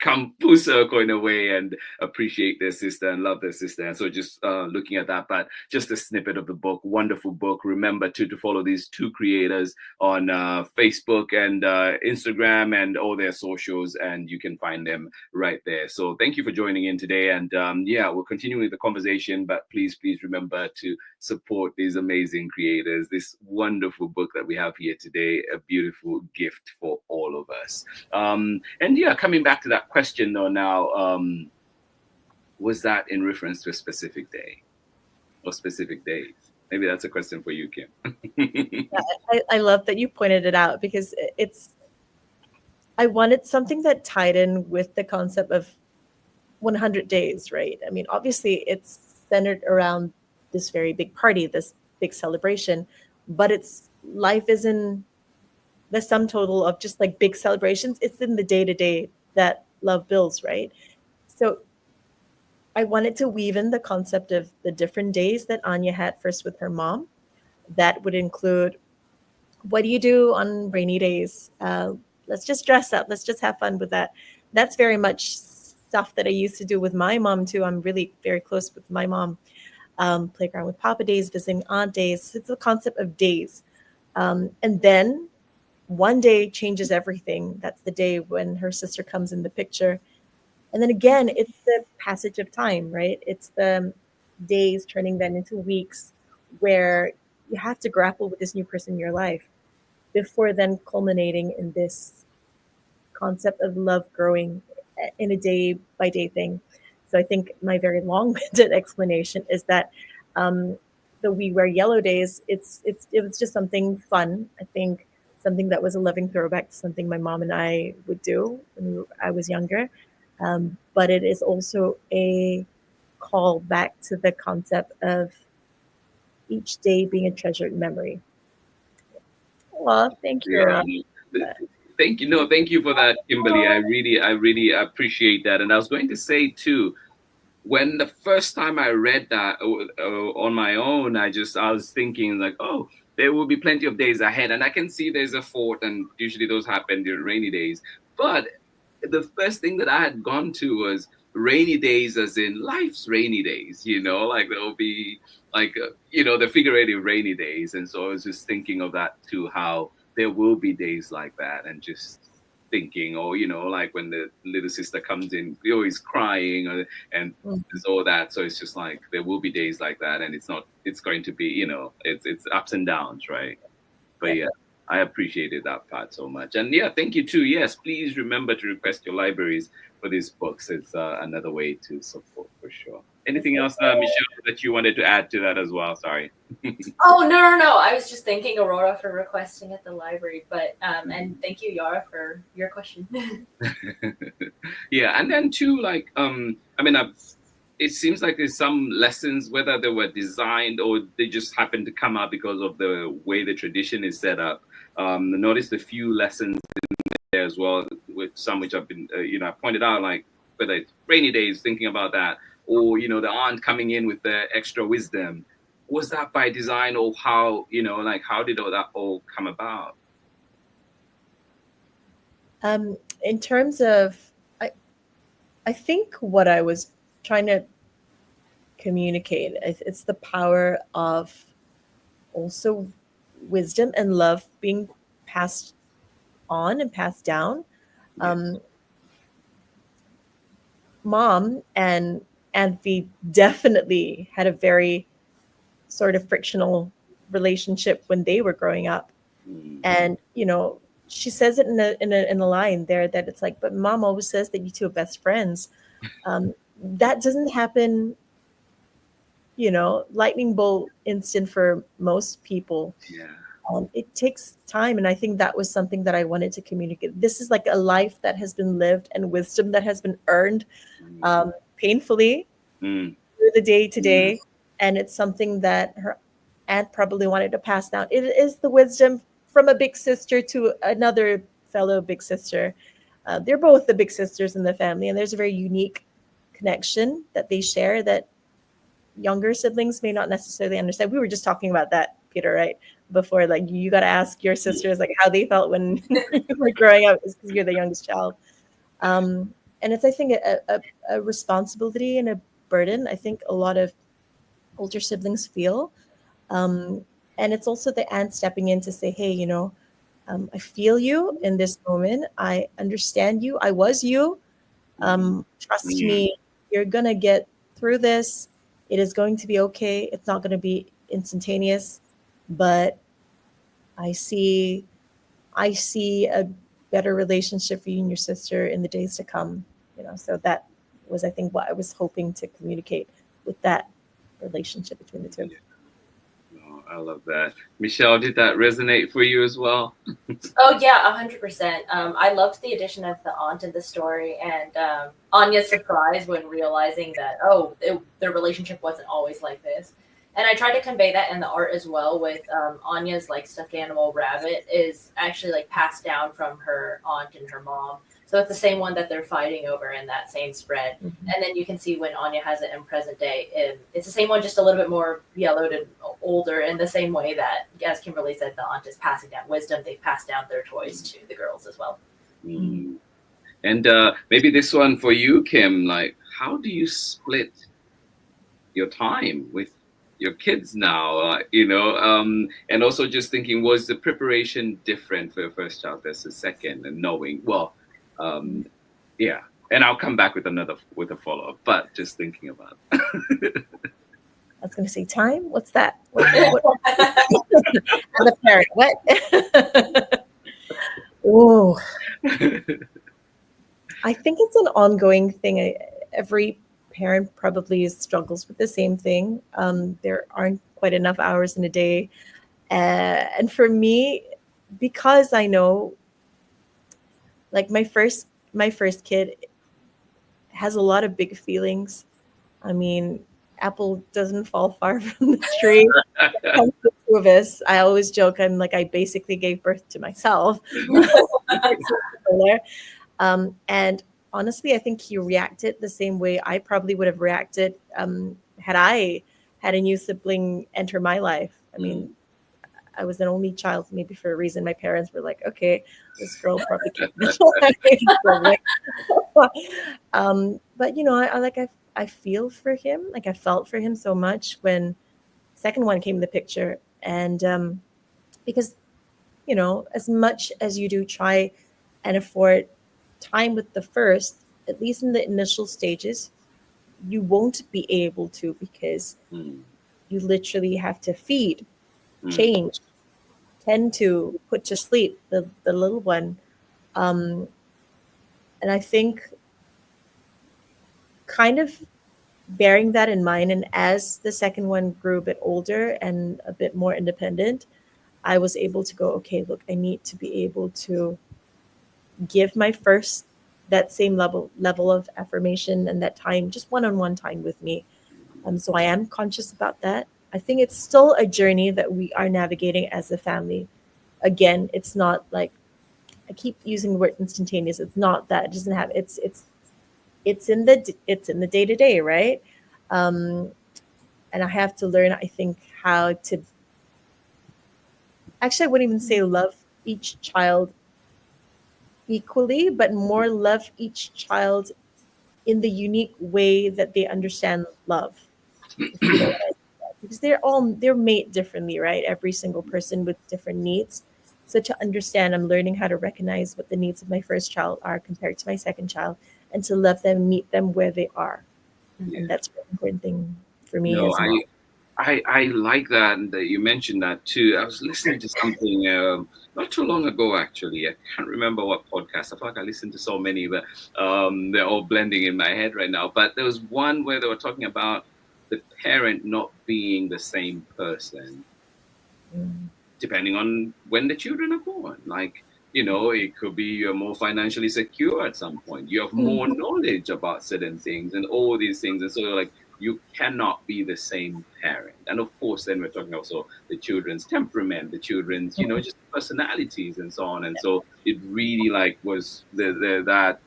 come full circle in a way and appreciate their sister and love their sister. And so just looking at that, but just a snippet of the book, wonderful book. Remember to follow these 2 creators on Facebook and Instagram and all their socials, and you can find them right there. So thank you for joining in today. And we're continuing the conversation, but please remember to support these amazing creators, this wonderful book that we have here today, a beautiful gift for all of us. Coming back to that question though now, was that in reference to a specific day or specific days? Maybe that's a question for you, Kim. I love that you pointed it out because I wanted something that tied in with the concept of 100 days, right? I mean, obviously it's centered around this very big party, this big celebration, but life isn't the sum total of just like big celebrations. It's in the day-to-day that love builds, right? So I wanted to weave in the concept of the different days that Anya had first with her mom. That would include, what do you do on rainy days? Let's just dress up. Let's just have fun with that. That's very much stuff that I used to do with my mom too. I'm really very close with my mom. Playground with Papa days, visiting aunt days. It's the concept of days. And then one day changes everything. That's the day when her sister comes in the picture. And then again, it's the passage of time, right? It's the days turning then into weeks where you have to grapple with this new person in your life before then culminating in this concept of love growing in a day by day thing. So I think my very long-winded explanation is that um, the We Wear Yellow days, it was just something fun. I think something that was a loving throwback to something my mom and I would do when I was younger. But it is also a call back to the concept of each day being a treasured memory. Well, thank you. Yeah. Thank you. No, thank you for that, Kimberly. I really appreciate that. And I was going to say too, when the first time I read that on my own, I was thinking like, oh, there will be plenty of days ahead, and I can see there's a fourth, and usually those happen during rainy days. But the first thing that I had gone to was rainy days, as in life's rainy days. Like there'll be like the figurative rainy days, and so I was just thinking of that too, how there will be days like that, and just thinking, or like when the little sister comes in, you're always crying, and there's all that. So it's just like there will be days like that, and it's going to be, it's ups and downs, right? But yeah, I appreciated that part so much. And yeah, thank you too. Yes, please remember to request your libraries for these books. It's another way to support for sure. Anything else, Michelle, that you wanted to add to that as well? Sorry. Oh, no. I was just thanking Aurora for requesting at the library, but and thank you, Yara, for your question. Yeah, and then too, like it seems like there's some lessons, whether they were designed or they just happened to come out because of the way the tradition is set up. Noticed a few lessons in there as well, with some which I've been, I pointed out, like whether it's rainy days, thinking about that, or the aunt coming in with the extra wisdom. Was that by design, or how how did all that all come about? In terms of, I think what I was trying to communicate, it's the power of also wisdom and love being passed on and passed down. Mom and V definitely had a very sort of frictional relationship when they were growing up, and she says it in a line there that it's like, but Mom always says that you two are best friends. That doesn't happen, lightning bolt instant for most people. It takes time, and I think that was something that I wanted to communicate. This is like a life that has been lived and wisdom that has been earned painfully through the day to day, and it's something that her aunt probably wanted to pass down. It is the wisdom from a big sister to another fellow big sister. They're both the big sisters in the family, and there's a very unique connection that they share that younger siblings may not necessarily understand. We were just talking about that, Peter, right? Before, like, you got to ask your sisters like how they felt when you were growing up, because you're the youngest child. And it's, I think, a responsibility and a burden I think a lot of older siblings feel. And it's also the aunt stepping in to say, hey, I feel you in this moment. I understand you. I was you. Trust me, you're going to get through this. It is going to be okay. It's not going to be instantaneous, but I see a better relationship for you and your sister in the days to come. So that was, I think, what I was hoping to communicate with that relationship between the two. Oh, I love that. Michelle, did that resonate for you as well? Oh yeah, 100%. I loved the addition of the aunt in the story, and Anya's surprise when realizing that their relationship wasn't always like this. And I tried to convey that in the art as well, with Anya's like stuffed animal rabbit is actually like passed down from her aunt and her mom. So it's the same one that they're fighting over in that same spread. Mm-hmm. And then you can see when Anya has it in present day, it's the same one, just a little bit more yellowed and older, in the same way that, as Kimberly said, the aunt is passing down wisdom. They've passed down their toys to the girls as well. Mm. And maybe this one for you, Kim. Like, how do you split your time with your kids now? And also just thinking, was the preparation different for your first child versus second? And knowing, well, yeah. And I'll come back with a follow up. But just thinking about. I was going to say time. What's that? What? As a parent, what? Oh, I think it's an ongoing thing. Every parent probably struggles with the same thing. There aren't quite enough hours in a day, and for me, because I know, like my first kid has a lot of big feelings. I mean, apple doesn't fall far from the tree. It comes to two of us. I always joke. I'm like I basically gave birth to myself. And honestly, I think he reacted the same way I probably would have reacted had I had a new sibling enter my life. I mean, I was an only child, maybe for a reason. My parents were like, okay, this girl probably can't but I feel for him. Like I felt for him so much when second one came in the picture. And because, as much as you do try and afford time with the first, at least in the initial stages, you won't be able to because you literally have to feed, change, tend to put to sleep the little one. And I think kind of bearing that in mind, and as the second one grew a bit older and a bit more independent, I was able to go, okay, look, I need to be able to give my first that same level of affirmation and that time, just one-on-one time with me. So I am conscious about that. I think it's still a journey that we are navigating as a family. Again, it's not like I keep using the word instantaneous. It's not that. It doesn't have. It's in the day to day, right? Um, and I have to learn. I think how to. Actually, I wouldn't even say love each child equally, but more love each child in the unique way that they understand love. If you know what I mean. Because they're made differently, right? Every single person with different needs. So to understand, I'm learning how to recognize what the needs of my first child are compared to my second child, and to love them, meet them where they are, Yeah. and that's an important thing for me No, as well. I like that and that you mentioned that too. I was listening to something not too long ago, actually. I can't remember what podcast. I feel like I listened to so many, but they're all blending in my head right now. But there was one where they were talking about the parent not being the same person Mm. depending on when the children are born. Like, it could be you're more financially secure at some point. You have more knowledge about certain things and all these things. And so, like, you cannot be the same parent. And of course, then we're talking also the children's temperament, the children's, just personalities and so on. And so it really like was that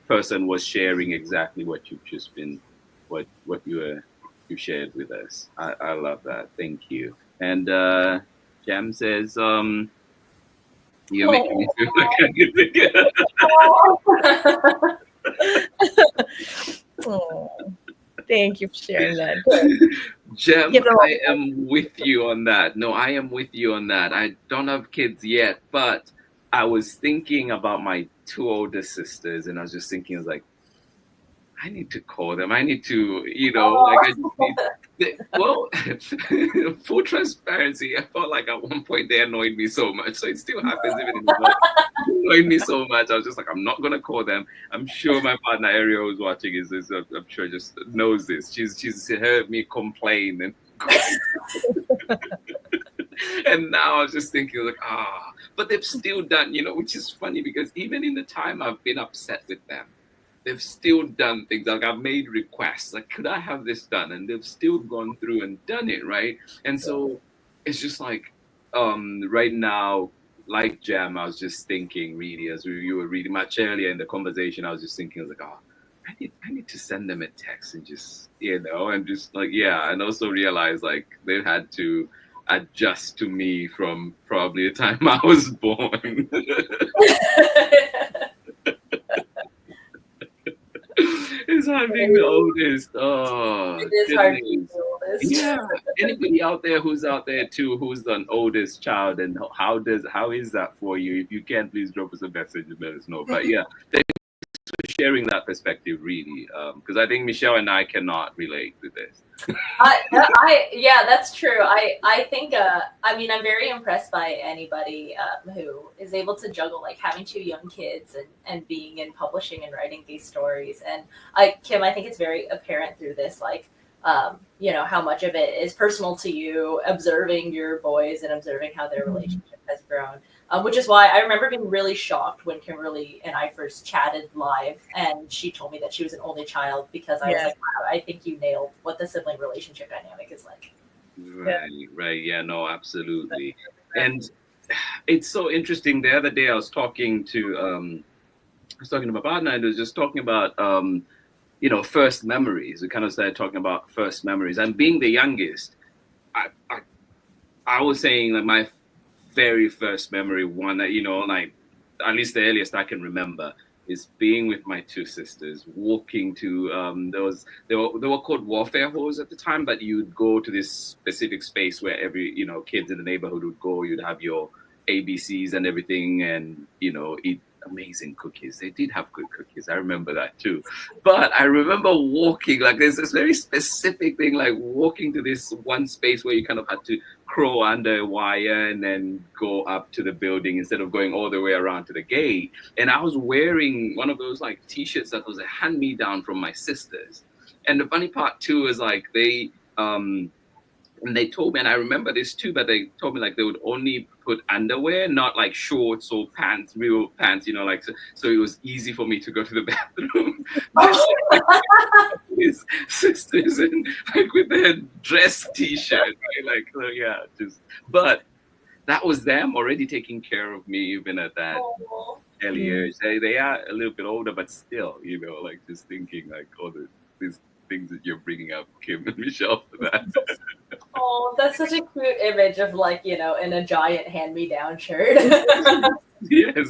person was sharing exactly what you've just been, what you shared with us. I love that. Thank you. And Jam says, you're making me feel like I can again. Oh, thank you for sharing that. Jem, Give them I am with you on that. No, I am with you on that. I don't have kids yet, but I was thinking about my two older sisters, and I was just thinking, I was like, I need to call them. I need to, like I just need. Well, full transparency, I felt like at one point they annoyed me so much. So it still happens even in the vlog. They annoyed me so much. I was just like, I'm not gonna call them. I'm sure my partner Ariel who's watching I'm sure just knows this. She's heard me complain and and now I was just thinking like, but they've still done, which is funny because even in the time I've been upset with them, they've still done things. Like I've made requests, like, could I have this done? And they've still gone through and done it, right? And so it's just like, right now, like Jam, I was just thinking, really, as you were reading much earlier in the conversation, I was just thinking, I was like, I need to send them a text and just, and just like, yeah, and also realize like they had to adjust to me from probably the time I was born. It's hard being the oldest. Oh, It is hard to be goodness. the oldest. Yeah. Anybody out there who's out there too, who's the oldest child, and how is that for you? If you can, please drop us a message and let us know. But yeah, thanks for sharing that perspective, really, because I think Michelle and I cannot relate to this. Yeah, that's true. I think I mean, I'm very impressed by anybody who is able to juggle like having two young kids and being in publishing and writing these stories. And Kim, I think it's very apparent through this, like you know, how much of it is personal to you, observing your boys and observing how their relationship has grown. Which is why I remember being really shocked when Kimberly and I first chatted live, and she told me that she was an only child, because I was like, wow, I think you nailed what the sibling relationship dynamic is like. Right. Yeah, no, absolutely. And it's so interesting. The other day I was talking to my partner, and I was just talking about you know, first memories. We kind of started talking about first memories. And being the youngest, I was saying that my very first memory, one that, you know, like at least the earliest I can remember, is being with my two sisters, walking to they were called warfare halls at the time, but you'd go to this specific space where every, you know, kids in the neighborhood would go. You'd have your ABCs and everything, and, you know, eat amazing cookies. They did have good cookies. I remember that too. But I remember walking, like there's this very specific thing, like walking to this one space where you kind of had to crawl under a wire and then go up to the building instead of going all the way around to the gate. And I was wearing one of those like t-shirts that was a hand-me-down from my sisters. And the funny part too is like and they told me, and I remember this too, but they told me like they would only put underwear, not like shorts or pants, real pants, you know, like, so it was easy for me to go to the bathroom. His sisters and like with their dress t-shirt, right? Like, so yeah, just, but that was them already taking care of me even at that early age. They are a little bit older, but still, you know, like just thinking like all these things that you're bringing up, Kim and Michelle, for that. Oh, that's such a cute image of, like, you know, in a giant hand-me-down shirt. Yes.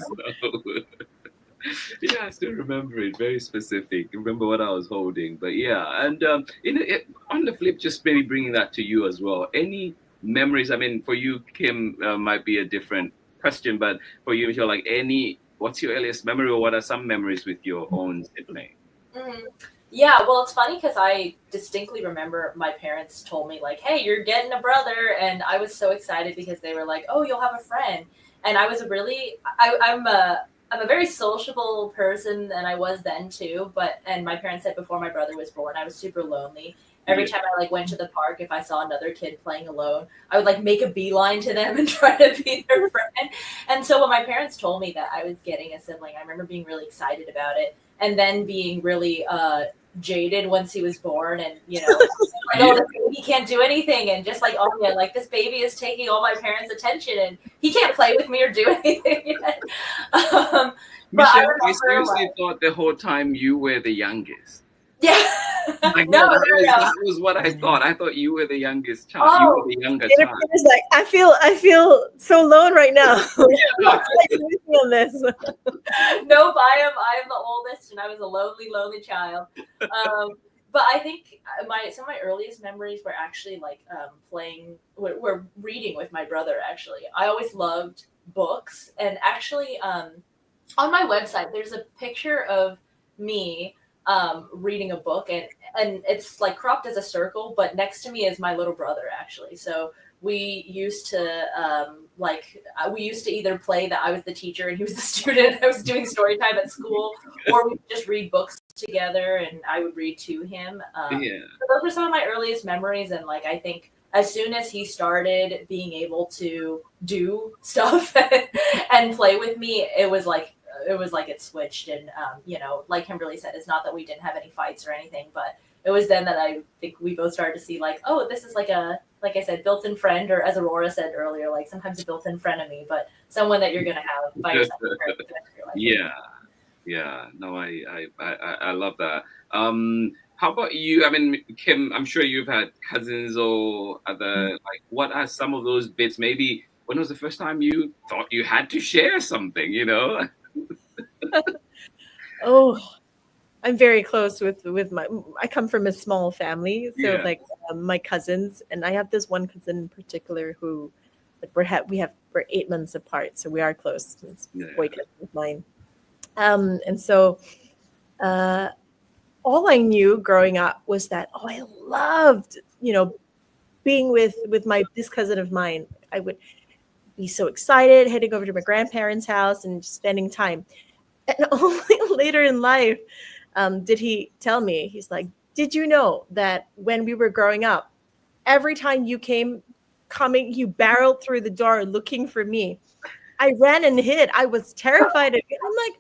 Yeah, I still remember it. Very specific. Remember what I was holding. But yeah, and on the flip, just maybe bringing that to you as well. Any memories? I mean, for you, Kim, might be a different question, but for you, Michelle, like what's your earliest memory, or what are some memories with your own sibling? Mm-hmm. Yeah, well, it's funny because I distinctly remember my parents told me, like, hey, you're getting a brother. And I was so excited because they were like, oh, you'll have a friend. And I was I'm a very sociable person, and I was then too. And my parents said before my brother was born, I was super lonely. Every time I like went to the park, if I saw another kid playing alone, I would like make a beeline to them and try to be their friend. And so when my parents told me that I was getting a sibling, I remember being really excited about it, and then being really jaded once he was born, and, you know, like, oh, this baby can't do anything, and just like, oh yeah, like this baby is taking all my parents' attention, and he can't play with me or do anything yet. Michelle, I seriously thought the whole time you were the youngest. Yeah. Like, that was what I thought. I thought you were the youngest child. Oh, you were the younger child. It's like, I feel so alone right now. On this. Nope, I am the oldest, and I was a lonely child. But I think some of my earliest memories were actually like were reading with my brother. Actually, I always loved books, and actually, on my website, there's a picture of me reading a book, and it's like cropped as a circle, but next to me is my little brother, actually. So we used to either play that I was the teacher and he was the student. I was doing story time at school, or we would just read books together and I would read to him. So those were some of my earliest memories, and like I think as soon as he started being able to do stuff and play with me, it was like it switched. And you know, like Kimberly said, it's not that we didn't have any fights or anything, but it was then that I think we both started to see like, oh, this is like I said, built-in friend, or as Aurora said earlier, like sometimes a built-in frenemy, but someone that you're gonna have by your side. Yeah. Yeah, no, I love that. How about you? I mean, Kim, I'm sure you've had cousins or other, like, what are some of those bits? Maybe when was the first time you thought you had to share something, you know? Oh, I'm very close with my. I come from a small family, so Yeah. like my cousins, and I have this one cousin in particular who, like we're 8 months apart, so we are close. It's Yeah. boy cousin of mine, and so uh, all I knew growing up was that I loved being with my this cousin of mine. I would be so excited heading over to my grandparents' house and just spending time. And only later in life did he tell me, he's like, did you know that when we were growing up, every time you you barreled through the door looking for me. I ran and hid. I was terrified of you. I'm like,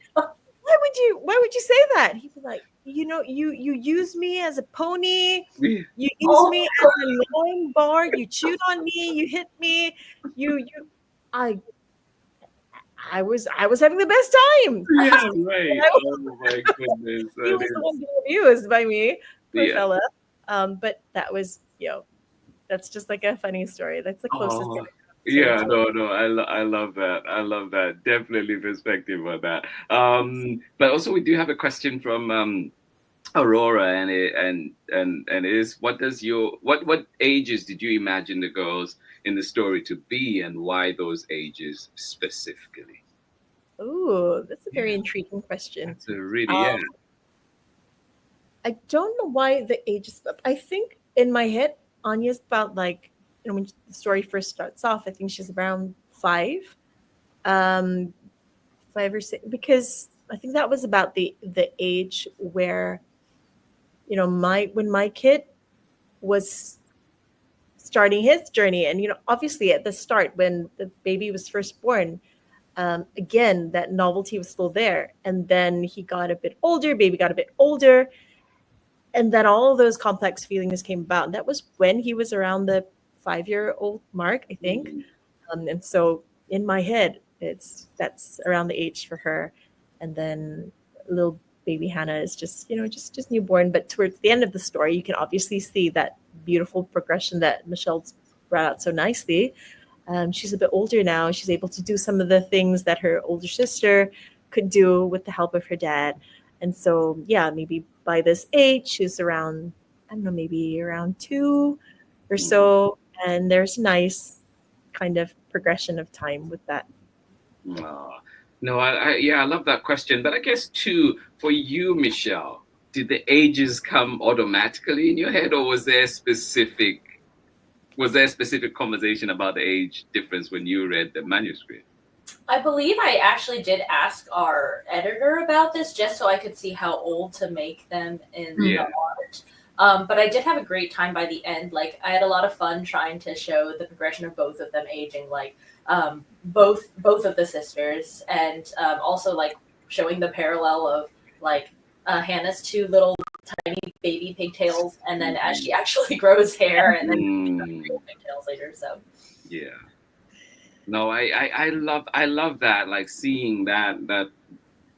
why would you say that? He'd be like, you use me as a pony, Yeah. you use Oh, me as a gnawing bar, you chewed on me, you hit me, you I I was having the best time. Yeah, right. Oh my goodness. He That was the is, one being abused by me, poor yeah. fella. But that was, that's just like a funny story. That's the closest thing Oh, to yeah, to no, I love that. I love that. Definitely perspective on that. But also we do have a question from Aurora, and it is, what does your what ages did you imagine the girls in the story to be, and why those ages specifically? Ooh, that's a very Yeah, intriguing question. that's a really, Um, yeah. I don't know why the ages, but I think in my head, Anya's about like, when the story first starts off, I think she's around um, 5 or 6, because I think that was about the age where, my when my kid was starting his journey, and obviously at the start when the baby was first born, again that novelty was still there, and then he got a bit older, baby got a bit older, and then all of those complex feelings came about. And that was when he was around the 5-year-old mark, I think. And so in my head, that's around the age for her. And then little baby Hannah is just newborn. But towards the end of the story, you can obviously see that beautiful progression that Michelle's brought out so nicely. She's a bit older now. She's able to do some of the things that her older sister could do with the help of her dad. And so, yeah, maybe by this age, she's around, I don't know, maybe around 2 or Mhm. so. And there's nice kind of progression of time with that. Aw. No, yeah, I love that question. But I guess too, for you, Michelle, did the ages come automatically in your head, or was there a specific conversation about the age difference when you read the manuscript? I believe I actually did ask our editor about this just so I could see how old to make them in the Yeah. art. But I did have a great time by the end. Like I had a lot of fun trying to show the progression of both of them aging, like both of the sisters, and also like showing the parallel of like Hannah's two little tiny baby pigtails, and then as she actually grows hair, and then Mm, real pigtails later. So yeah. No, I love that, like seeing that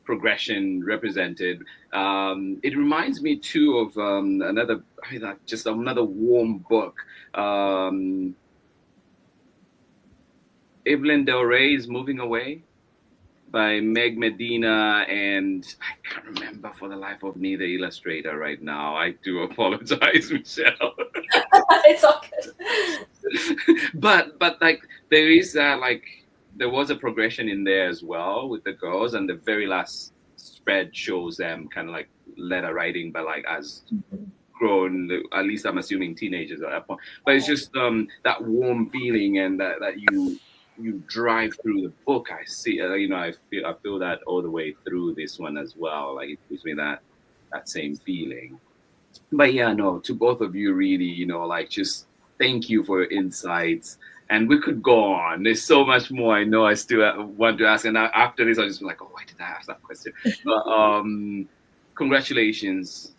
progression represented. It reminds me too of another, I mean, like, just another warm book. Um, Evelyn Del Rey's Moving Away by Meg Medina, and I can't remember for the life of me the illustrator right now. I do apologize, Michelle. it's all good. But like there is that, like there was a progression in there as well with the girls, and the very last spread shows them kind of like letter writing, but like as grown, at least I'm assuming teenagers at that point. But it's just that warm feeling, and that you drive through the book. I see, I feel that all the way through this one as well. Like it gives me that same feeling. But yeah, no, to both of you, really, like just thank you for your insights. And we could go on. There's so much more I know I still want to ask. And after this, I'll just be like, oh, why did I ask that question? But congratulations.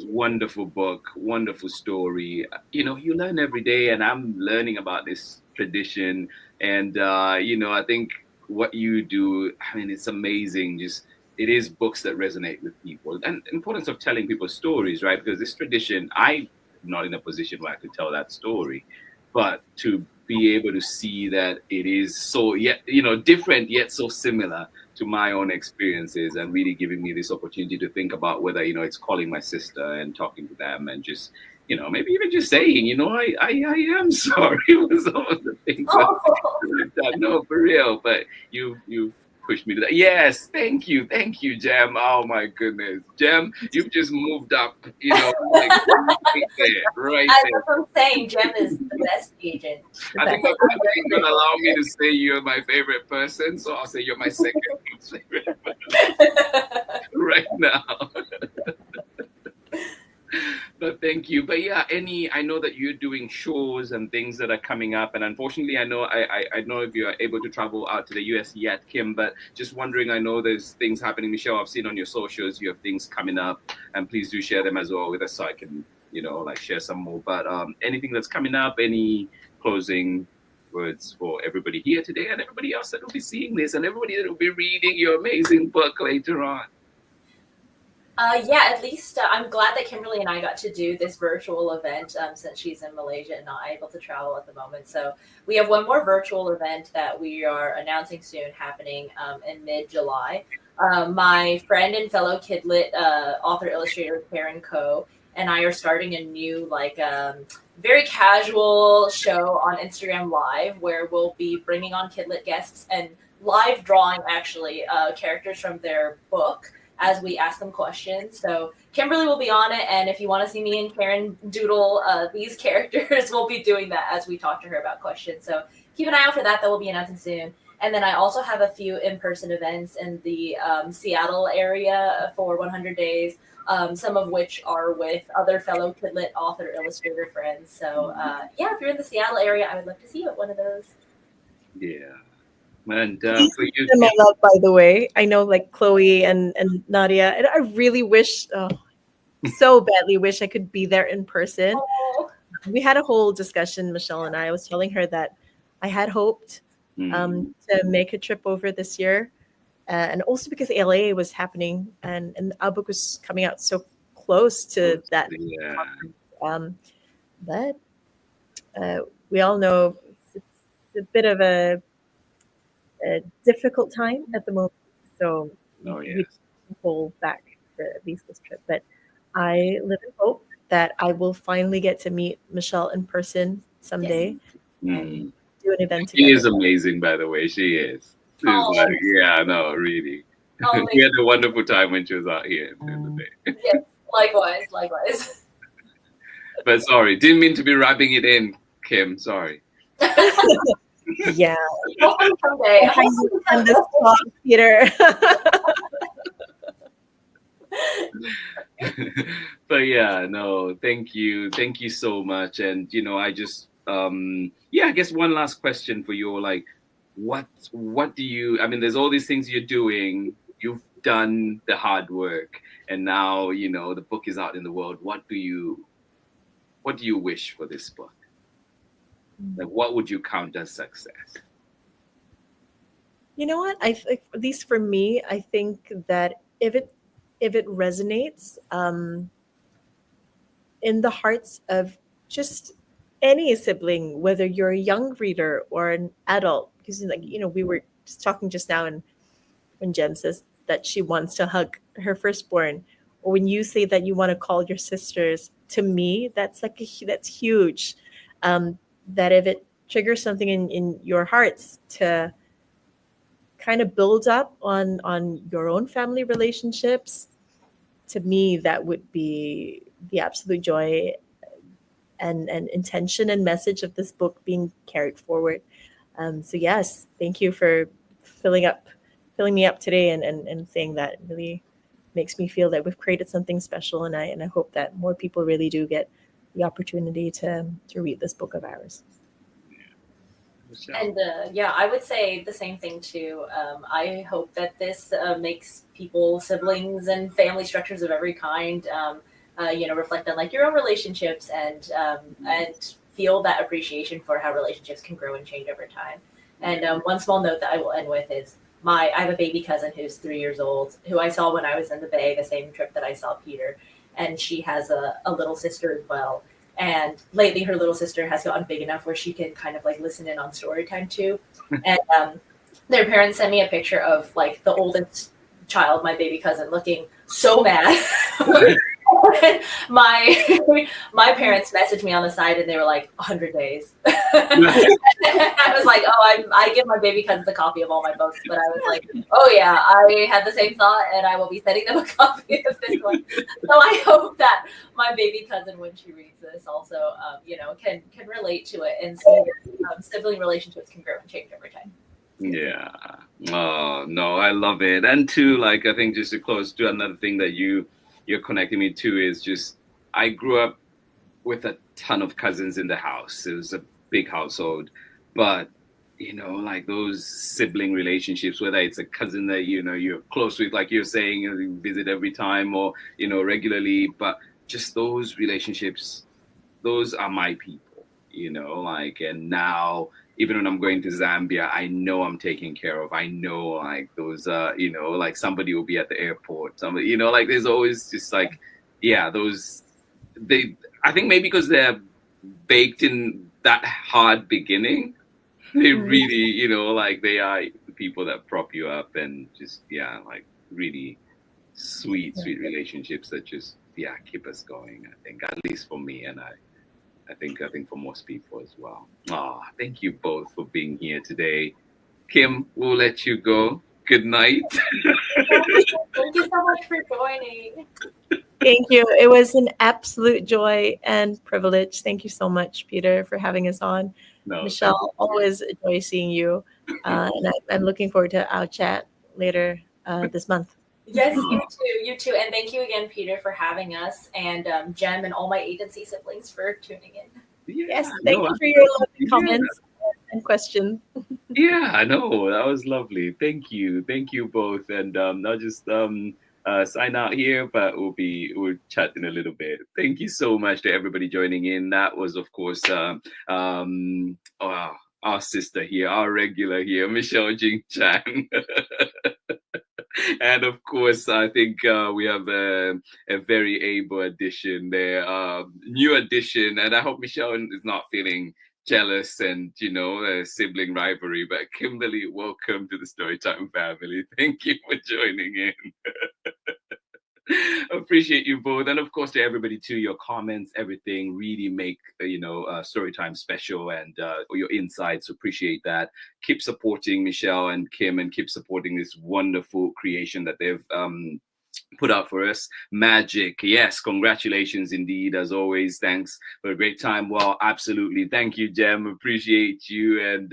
Wonderful book, wonderful story. You learn every day, and I'm learning about this tradition. And, I think what you do, I mean, it's amazing. Just it is books that resonate with people, and the importance of telling people stories, right? Because this tradition, I'm not in a position where I could tell that story, but to be able to see that it is so yet, different yet so similar to my own experiences, and really giving me this opportunity to think about whether, it's calling my sister and talking to them, and just, maybe even just saying, I am sorry for some of the things I've done. No, for real. But you've pushed me to that. Yes, thank you, Jem. Oh my goodness, Jem, you've just moved up. Like right there, right As there. I'm saying, Jem is the best agent. I think my family ain't gonna allow me to say you're my favorite person, so I'll say you're my second favorite person right now. But thank you. But yeah, I know that you're doing shows and things that are coming up, and unfortunately, I know if you are able to travel out to the US yet, Kim. But just wondering, I know there's things happening, Michelle. I've seen on your socials you have things coming up, and please do share them as well with us so I can, share some more. But anything that's coming up, any closing words for everybody here today, and everybody else that will be seeing this, and everybody that will be reading your amazing book later on. Yeah, at least I'm glad that Kimberly and I got to do this virtual event since she's in Malaysia and not able to travel at the moment. So we have one more virtual event that we are announcing soon, happening in mid-July. My friend and fellow Kidlit author illustrator Karen Ko and I are starting a new very casual show on Instagram Live where we'll be bringing on Kidlit guests and live drawing actually characters from their book as we ask them questions. So Kimberly will be on it, and if you want to see me and Karen doodle these characters, we'll be doing that as we talk to her about questions. So keep an eye out for that. That will be announcing soon. And then I also have a few in-person events in the Seattle area for 100 days, some of which are with other fellow Kidlit author illustrator friends. So yeah, if you're in the Seattle area, I would love to see you at one of those. Yeah. And for you, my love, by the way, I know like Chloe and Nadia, and I really wish, so badly wish I could be there in person. Oh. We had a whole discussion, Michelle and I was telling her that I had hoped to make a trip over this year, and also because ALA was happening and our book was coming out so close to that. Yeah. But we all know it's a bit of a difficult time at the moment, so we pull back for at least this trip. But I live in hope that I will finally get to meet Michelle in person someday and do an event together. She is amazing, by the way. She is. She's really. We had a wonderful time when she was out here in the day. Yes, likewise. But sorry, didn't mean to be rubbing it in, Kim. Sorry. Yeah. Someday. On this spot, Peter. But yeah, no, thank you so much. And I just I guess one last question for you, like what do you, I mean, there's all these things you're doing, you've done the hard work, and now the book is out in the world. What do you wish for this book? Like, what would you count as success? You know what? At least for me, I think that if it resonates in the hearts of just any sibling, whether you're a young reader or an adult, because we were just talking just now, and when Jen says that she wants to hug her firstborn, or when you say that you want to call your sisters, to me, that's huge. That if it triggers something in your hearts to kind of build up on your own family relationships, to me, that would be the absolute joy and intention and message of this book being carried forward. So yes, thank you for filling me up today and saying that. It really makes me feel that we've created something special, and I hope that more people really do get the opportunity to read this book of ours. And I would say the same thing too. I hope that this makes people, siblings, and family structures of every kind, reflect on like your own relationships and feel that appreciation for how relationships can grow and change over time. And one small note that I will end with is I have a baby cousin who's 3 years old, who I saw when I was in the Bay, the same trip that I saw Peter. And she has a little sister as well. And lately her little sister has gotten big enough where she can kind of like listen in on Storytime too. And their parents sent me a picture of like the oldest child, my baby cousin, looking so mad. my parents messaged me on the side and they were like 100 days. I was like, oh, I give my baby cousins a copy of all my books, but I was like, oh yeah, I had the same thought and I will be sending them a copy of this one. So I hope that my baby cousin, when she reads this, also can relate to it and see that sibling relationships can grow and change over time. Yeah. Oh no, I love it. And too, like, I think just to close to another thing that you're connecting me to is just, I grew up with a ton of cousins in the house. It was a big household, but like those sibling relationships, whether it's a cousin that you're close with, like you're saying, you visit every time or regularly, but just those relationships, those are my people, like. And now even when I'm going to Zambia, I know I'm taken care of. I know like those like somebody will be at the airport, somebody, like there's always just like, yeah, those, I think maybe because they're baked in that hard beginning, they really, like they are the people that prop you up and just, yeah, like really sweet relationships that just, yeah, keep us going, I think, at least for me. And I think for most people as well. Thank you both for being here today. Kim, we'll let you go. Good night. Thank you so much for joining. Thank you. It was an absolute joy and privilege. Thank you so much, Peter, for having us on. No, Michelle, always enjoy seeing you. And I'm looking forward to our chat later this month. Yes, you too. And thank you again, Peter, for having us, and Jem and all my agency siblings for tuning in. Yes, thank you for your lovely comments and questions. Yeah, I know. That was lovely. Thank you. Thank you both. And I'll just sign out here, but we'll chat in a little bit. Thank you so much to everybody joining in. That was, of course, our sister here, our regular here, Michelle Jing Chan. And of course, I think we have a very able addition there, new addition. And I hope Michelle is not feeling jealous and, sibling rivalry. But Kimberly, welcome to the Storytime family. Thank you for joining in. Appreciate you both. And of course, to everybody too, your comments, everything really make, Storytime special, and your insights. Appreciate that. Keep supporting Michelle and Kim, and keep supporting this wonderful creation that they've put out for us. Magic. Yes, congratulations indeed. As always, thanks for a great time. Well, absolutely. Thank you, Jem. Appreciate you. And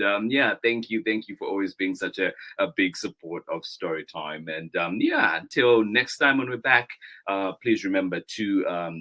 thank you for always being such a big support of Storytime. And until next time when we're back, please remember to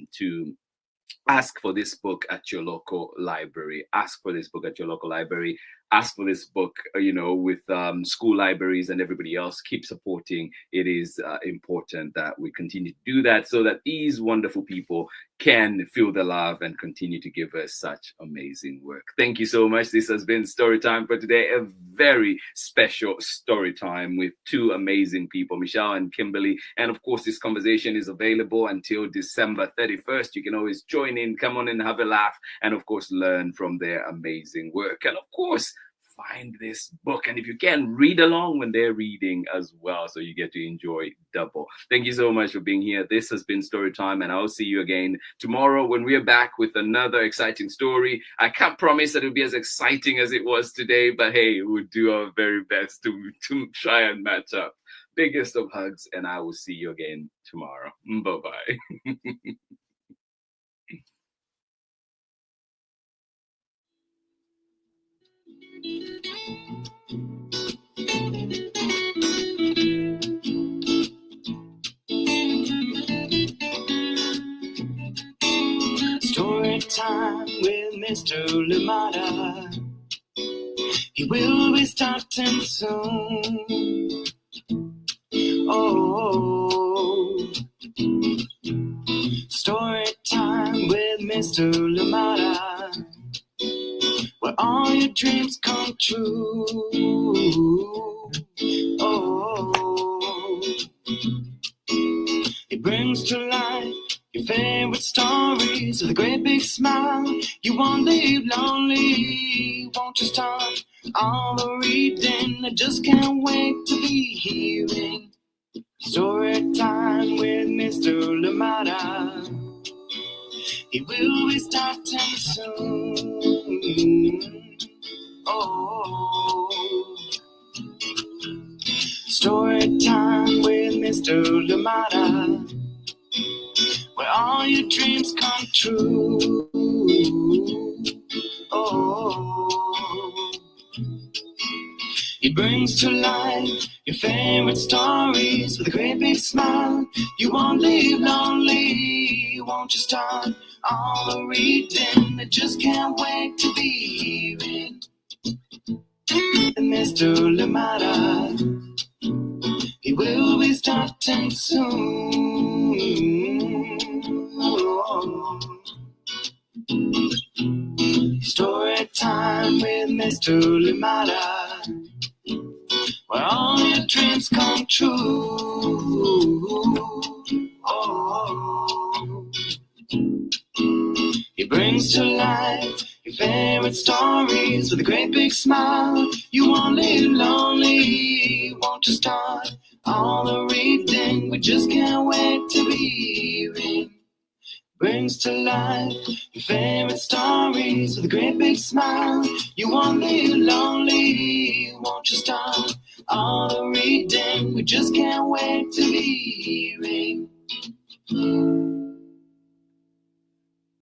ask for this book at your local library. Ask for this book at your local library. Ask for this book, with school libraries and everybody else. Keep supporting. It is important that we continue to do that so that these wonderful people can feel the love and continue to give us such amazing work. Thank you so much. This has been Storytime for today. A very special story time with two amazing people, Michelle and Kimberly. And of course, this conversation is available until December 31st. You can always join in, come on and have a laugh, and of course, learn from their amazing work. And of course, find this book, and if you can, read along when they're reading as well, so you get to enjoy double. Thank you so much for being here. This has been Storytime, and I'll see you again tomorrow when we're back with another exciting story. I can't promise that it'll be as exciting as it was today, but hey, we'll do our very best to try and match up. Biggest of hugs, and I will see you again tomorrow. Bye-bye. Story time with Mr. Limata. He will be starting soon. Oh, story time with Mr. Limata, where all your dreams come true. Oh. life your favorite stories with a great big smile. You won't live lonely, won't you start all the reading? I just can't wait to be hearing story time with Mr. Limata. He will be starting soon. Oh, story time with Mr. Limata, where all your dreams come true. Oh, he brings to life your favorite stories with a great big smile. You won't live lonely, won't you start all the reading? I just can't wait to be hearing Mr. Limata. He will be starting soon. Oh. Story time with Mr. Limata, where all your dreams come true. Oh. He brings to life your favorite stories with a great big smile. You won't live lonely, won't you start all the reading? We just can't wait to be hearing. Brings to life your favorite stories with a great big smile. You won't live lonely, won't you start all the reading? We just can't wait to be hearing